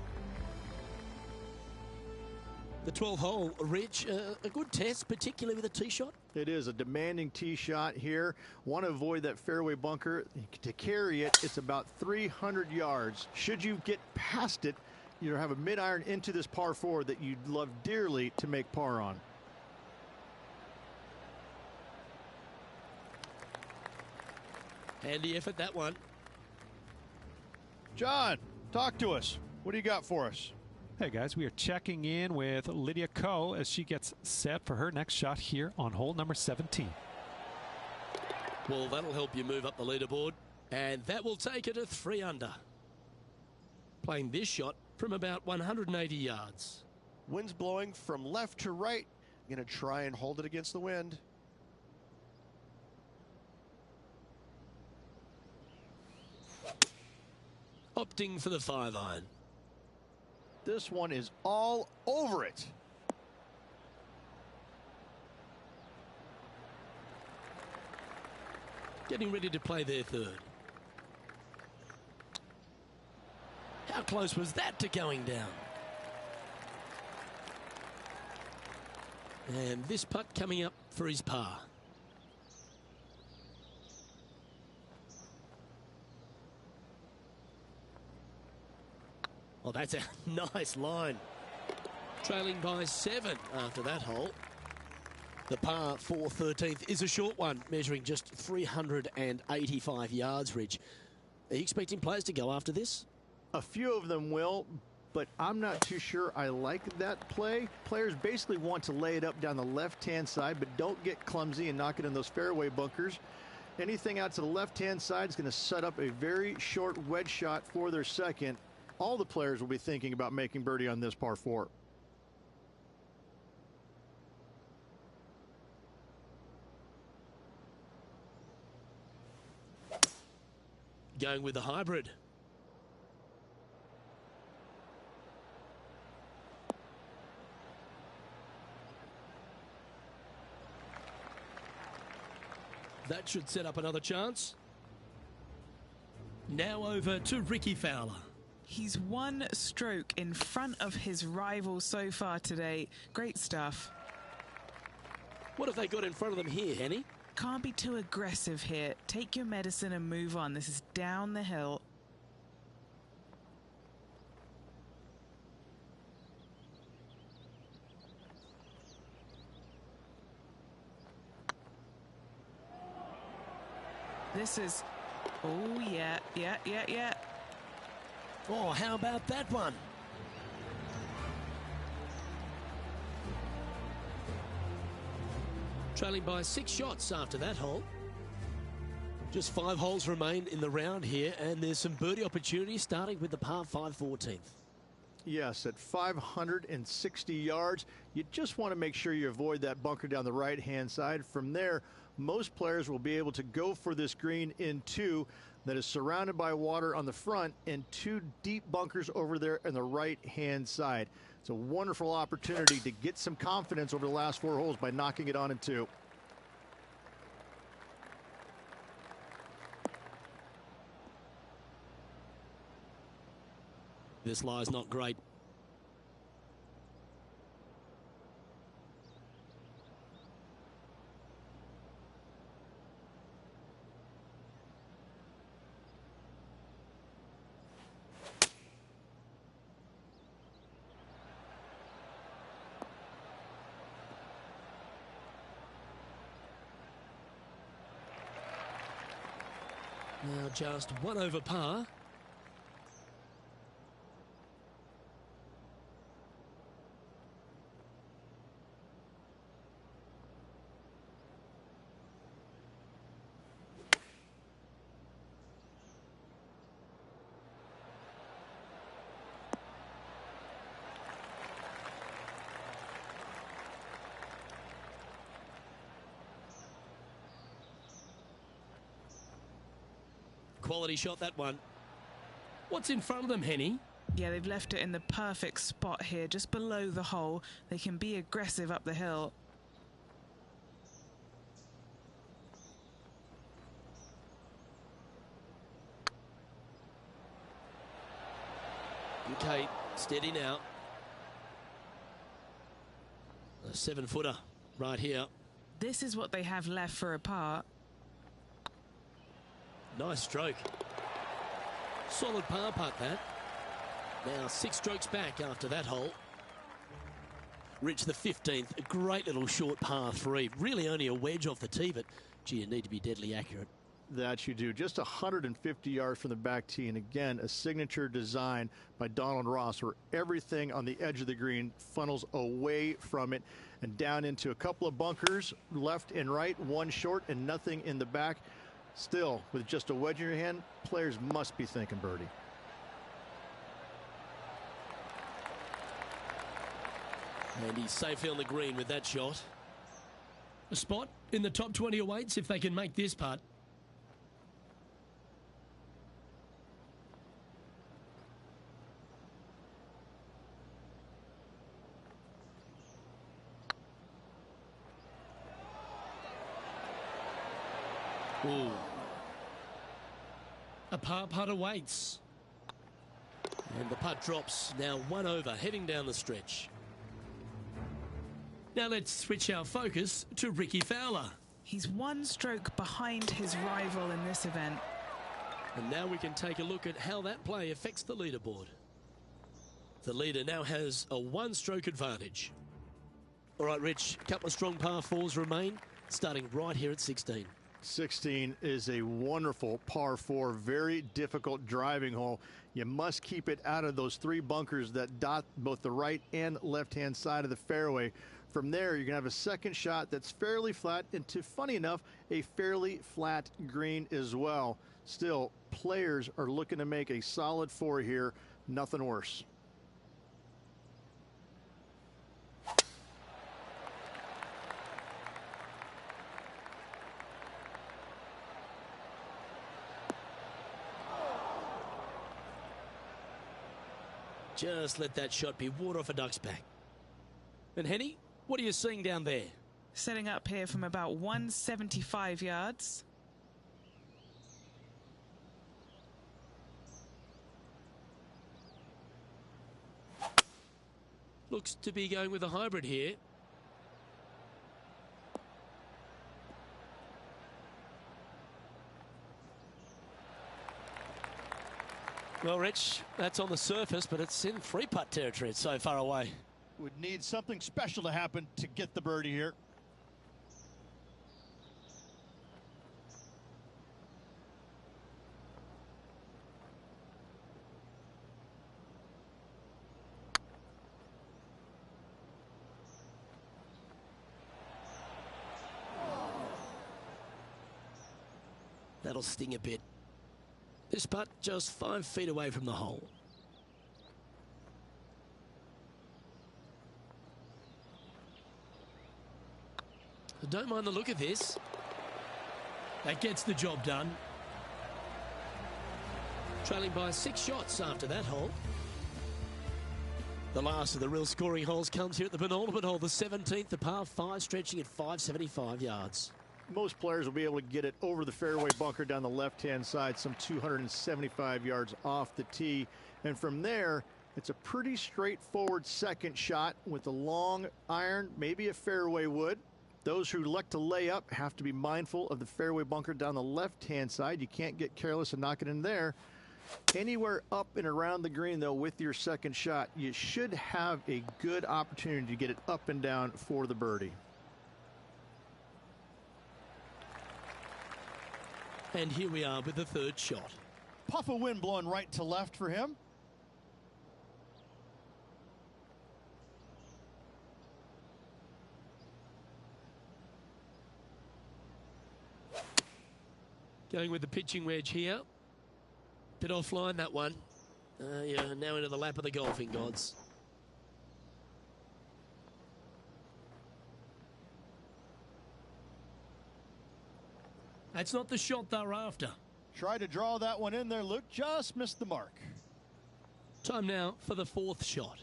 The 12th hole, Rich, a good test, particularly with a tee shot. It is a demanding tee shot here. Want to avoid that fairway bunker. To carry it, it's about 300 yards. Should you get past it, you have a mid-iron into this par 4 that you'd love dearly to make par on. Handy effort, that one. John, talk to us. What do you got for us? Hey guys, we are checking in with Lydia Ko as she gets set for her next shot here on hole number 17. Well, that'll help you move up the leaderboard, and that will take her to 3 under. Playing this shot from about 180 yards. Wind's blowing from left to right. Going to try and hold it against the wind. Opting for the 5-iron. This one is all over it. Getting ready to play their third. How close was that to going down? And this putt coming up for his par. Well, that's a nice line. Trailing by 7 after that hole. The par 4 13th is a short one, measuring just 385 yards, Rich. Are you expecting players to go after this? A few of them will, but I'm not too sure I like that play. Players basically want to lay it up down the left-hand side, but don't get clumsy and knock it in those fairway bunkers. Anything out to the left-hand side is going to set up a very short wedge shot for their second. All the players will be thinking about making birdie on this par 4. Going with the hybrid. That should set up another chance. Now over to Ricky Fowler. He's 1 stroke in front of his rival so far today. Great stuff. What have they got in front of them here, Henny? Can't be too aggressive here. Take your medicine and move on. This is down the hill. This is... Oh, yeah. Oh, how about that one? Trailing by 6 shots after that hole. Just 5 holes remain in the round here, and there's some birdie opportunities starting with the par 5 14th. Yes, at 560 yards, you just want to make sure you avoid that bunker down the right-hand side. From there, most players will be able to go for this green in 2 that is surrounded by water on the front and 2 deep bunkers over there on the right-hand side. It's a wonderful opportunity to get some confidence over the last 4 holes by knocking it on in 2. This lie's not great. Now just 1 over par. Quality shot, that one. What's in front of them, Henny? Yeah, they've left it in the perfect spot here, just below the hole. They can be aggressive up the hill. Okay, steady now. A 7-footer right here. This is what they have left for a par. Nice stroke. Solid par putt, that. Now 6 strokes back after that hole. Rich, the 15th, a great little short par 3. Really only a wedge off the tee, but gee, you need to be deadly accurate. That you do. Just 150 yards from the back tee, and again, a signature design by Donald Ross, where everything on the edge of the green funnels away from it and down into a couple of bunkers, left and right, one short and nothing in the back. Still, with just a wedge in your hand, players must be thinking birdie. And he's safely on the green with that shot. A spot in the top 20 awaits if they can make this putt. Ooh. A par putt awaits. And the putt drops, now 1 over, heading down the stretch. Now let's switch our focus to Rickie Fowler. He's 1 stroke behind his rival in this event. And now we can take a look at how that play affects the leaderboard. The leader now has a 1-stroke advantage. All right, Rich, a couple of strong par 4s remain, starting right here at 16. 16 is a wonderful par 4, very difficult driving hole. You must keep it out of those 3 bunkers that dot both the right and left-hand side of the fairway. From there, you're going to have a second shot that's fairly flat into, funny enough, a fairly flat green as well. Still, players are looking to make a solid 4 here, nothing worse. Just let that shot be water off a duck's back. And Henny, what are you seeing down there? Setting up here from about 175 yards. Looks to be going with a hybrid here. Well, Rich, that's on the surface, but it's in 3-putt territory. It's so far away. Would need something special to happen to get the birdie here. That'll sting a bit. This putt just 5 feet away from the hole. I don't mind the look of this. That gets the job done. Trailing by 6 shots after that hole. The last of the real scoring holes comes here at the penultimate hole, the 17th, the par 5, stretching at 575 yards. most players will be able to get it over the fairway bunker down the left-hand side, some 275 yards off the tee. And from there, it's a pretty straightforward second shot with a long iron, maybe a fairway wood. Those who like to lay up have to be mindful of the fairway bunker down the left-hand side. You can't get careless and knock it in there. Anywhere up and around the green, though, with your second shot, you should have a good opportunity to get it up and down for the birdie. And here we are with the third shot. Puff of wind blowing right to left for him. Going with the pitching wedge here. Bit offline, that one. Yeah, now into the lap of the golfing gods. That's not the shot they're after. Try to draw that one in there, Luke. Just missed the mark. Time now for the fourth shot.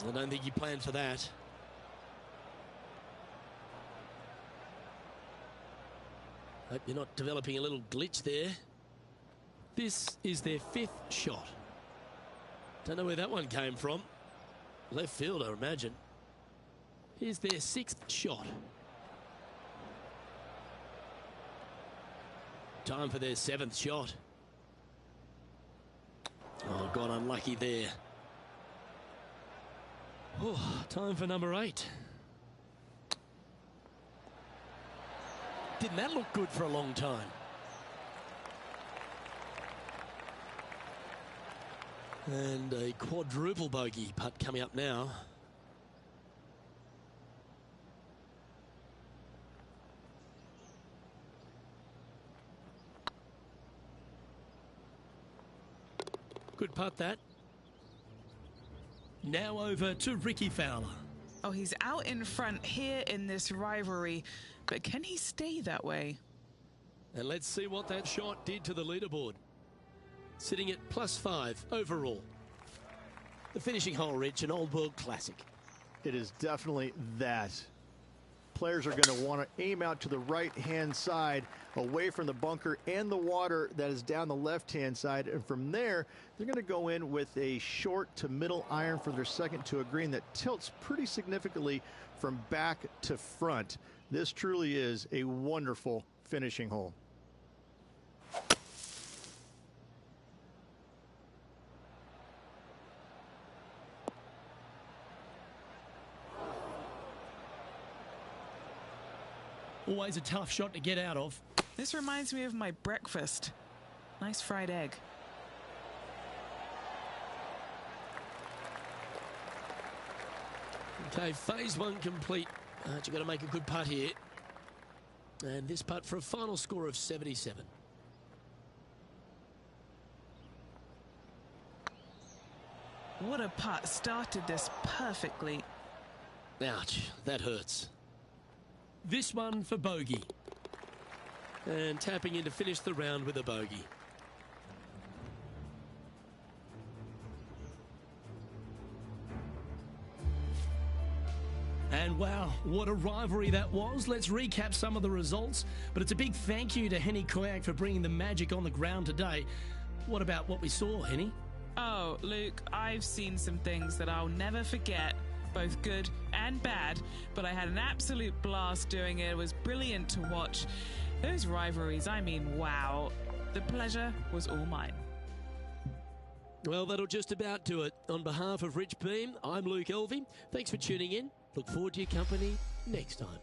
I don't think he planned for that. Hope you're not developing a little glitch there. This is their fifth shot. Don't know where that one came from. Left field, I imagine. Here's their sixth shot. Time for their seventh shot. Oh, got unlucky there. Oh, time for number 8. Didn't that look good for a long time? And a quadruple bogey putt coming up now. Good putt, that. Now over to Ricky Fowler. Oh, he's out in front here in this rivalry, but can he stay that way? And let's see what that shot did to the leaderboard. Sitting at +5 overall. The finishing hole, Rich, an old world classic. It is definitely that. Players are going to want to aim out to the right-hand side, away from the bunker and the water that is down the left-hand side. And from there, they're going to go in with a short to middle iron for their second to a green that tilts pretty significantly from back to front. This truly is a wonderful finishing hole. Always a tough shot to get out of. This reminds me of my breakfast. Nice fried egg. Okay, phase 1 complete. You've got to make a good putt here. And this putt for a final score of 77. What a putt. Started this perfectly. Ouch, that hurts. This one for bogey. And tapping in to finish the round with a bogey. And wow, what a rivalry that was. Let's recap some of the results. But it's a big thank you to Henny Koyak for bringing the magic on the ground today. What about what we saw, Henny? Oh, Luke, I've seen some things that I'll never forget. Both good and bad, but I had an absolute blast doing it. It was brilliant to watch. Those rivalries, I mean, wow. The pleasure was all mine. Well, that'll just about do it. On behalf of Rich Beem, I'm Luke Elvey. Thanks for tuning in. Look forward to your company next time.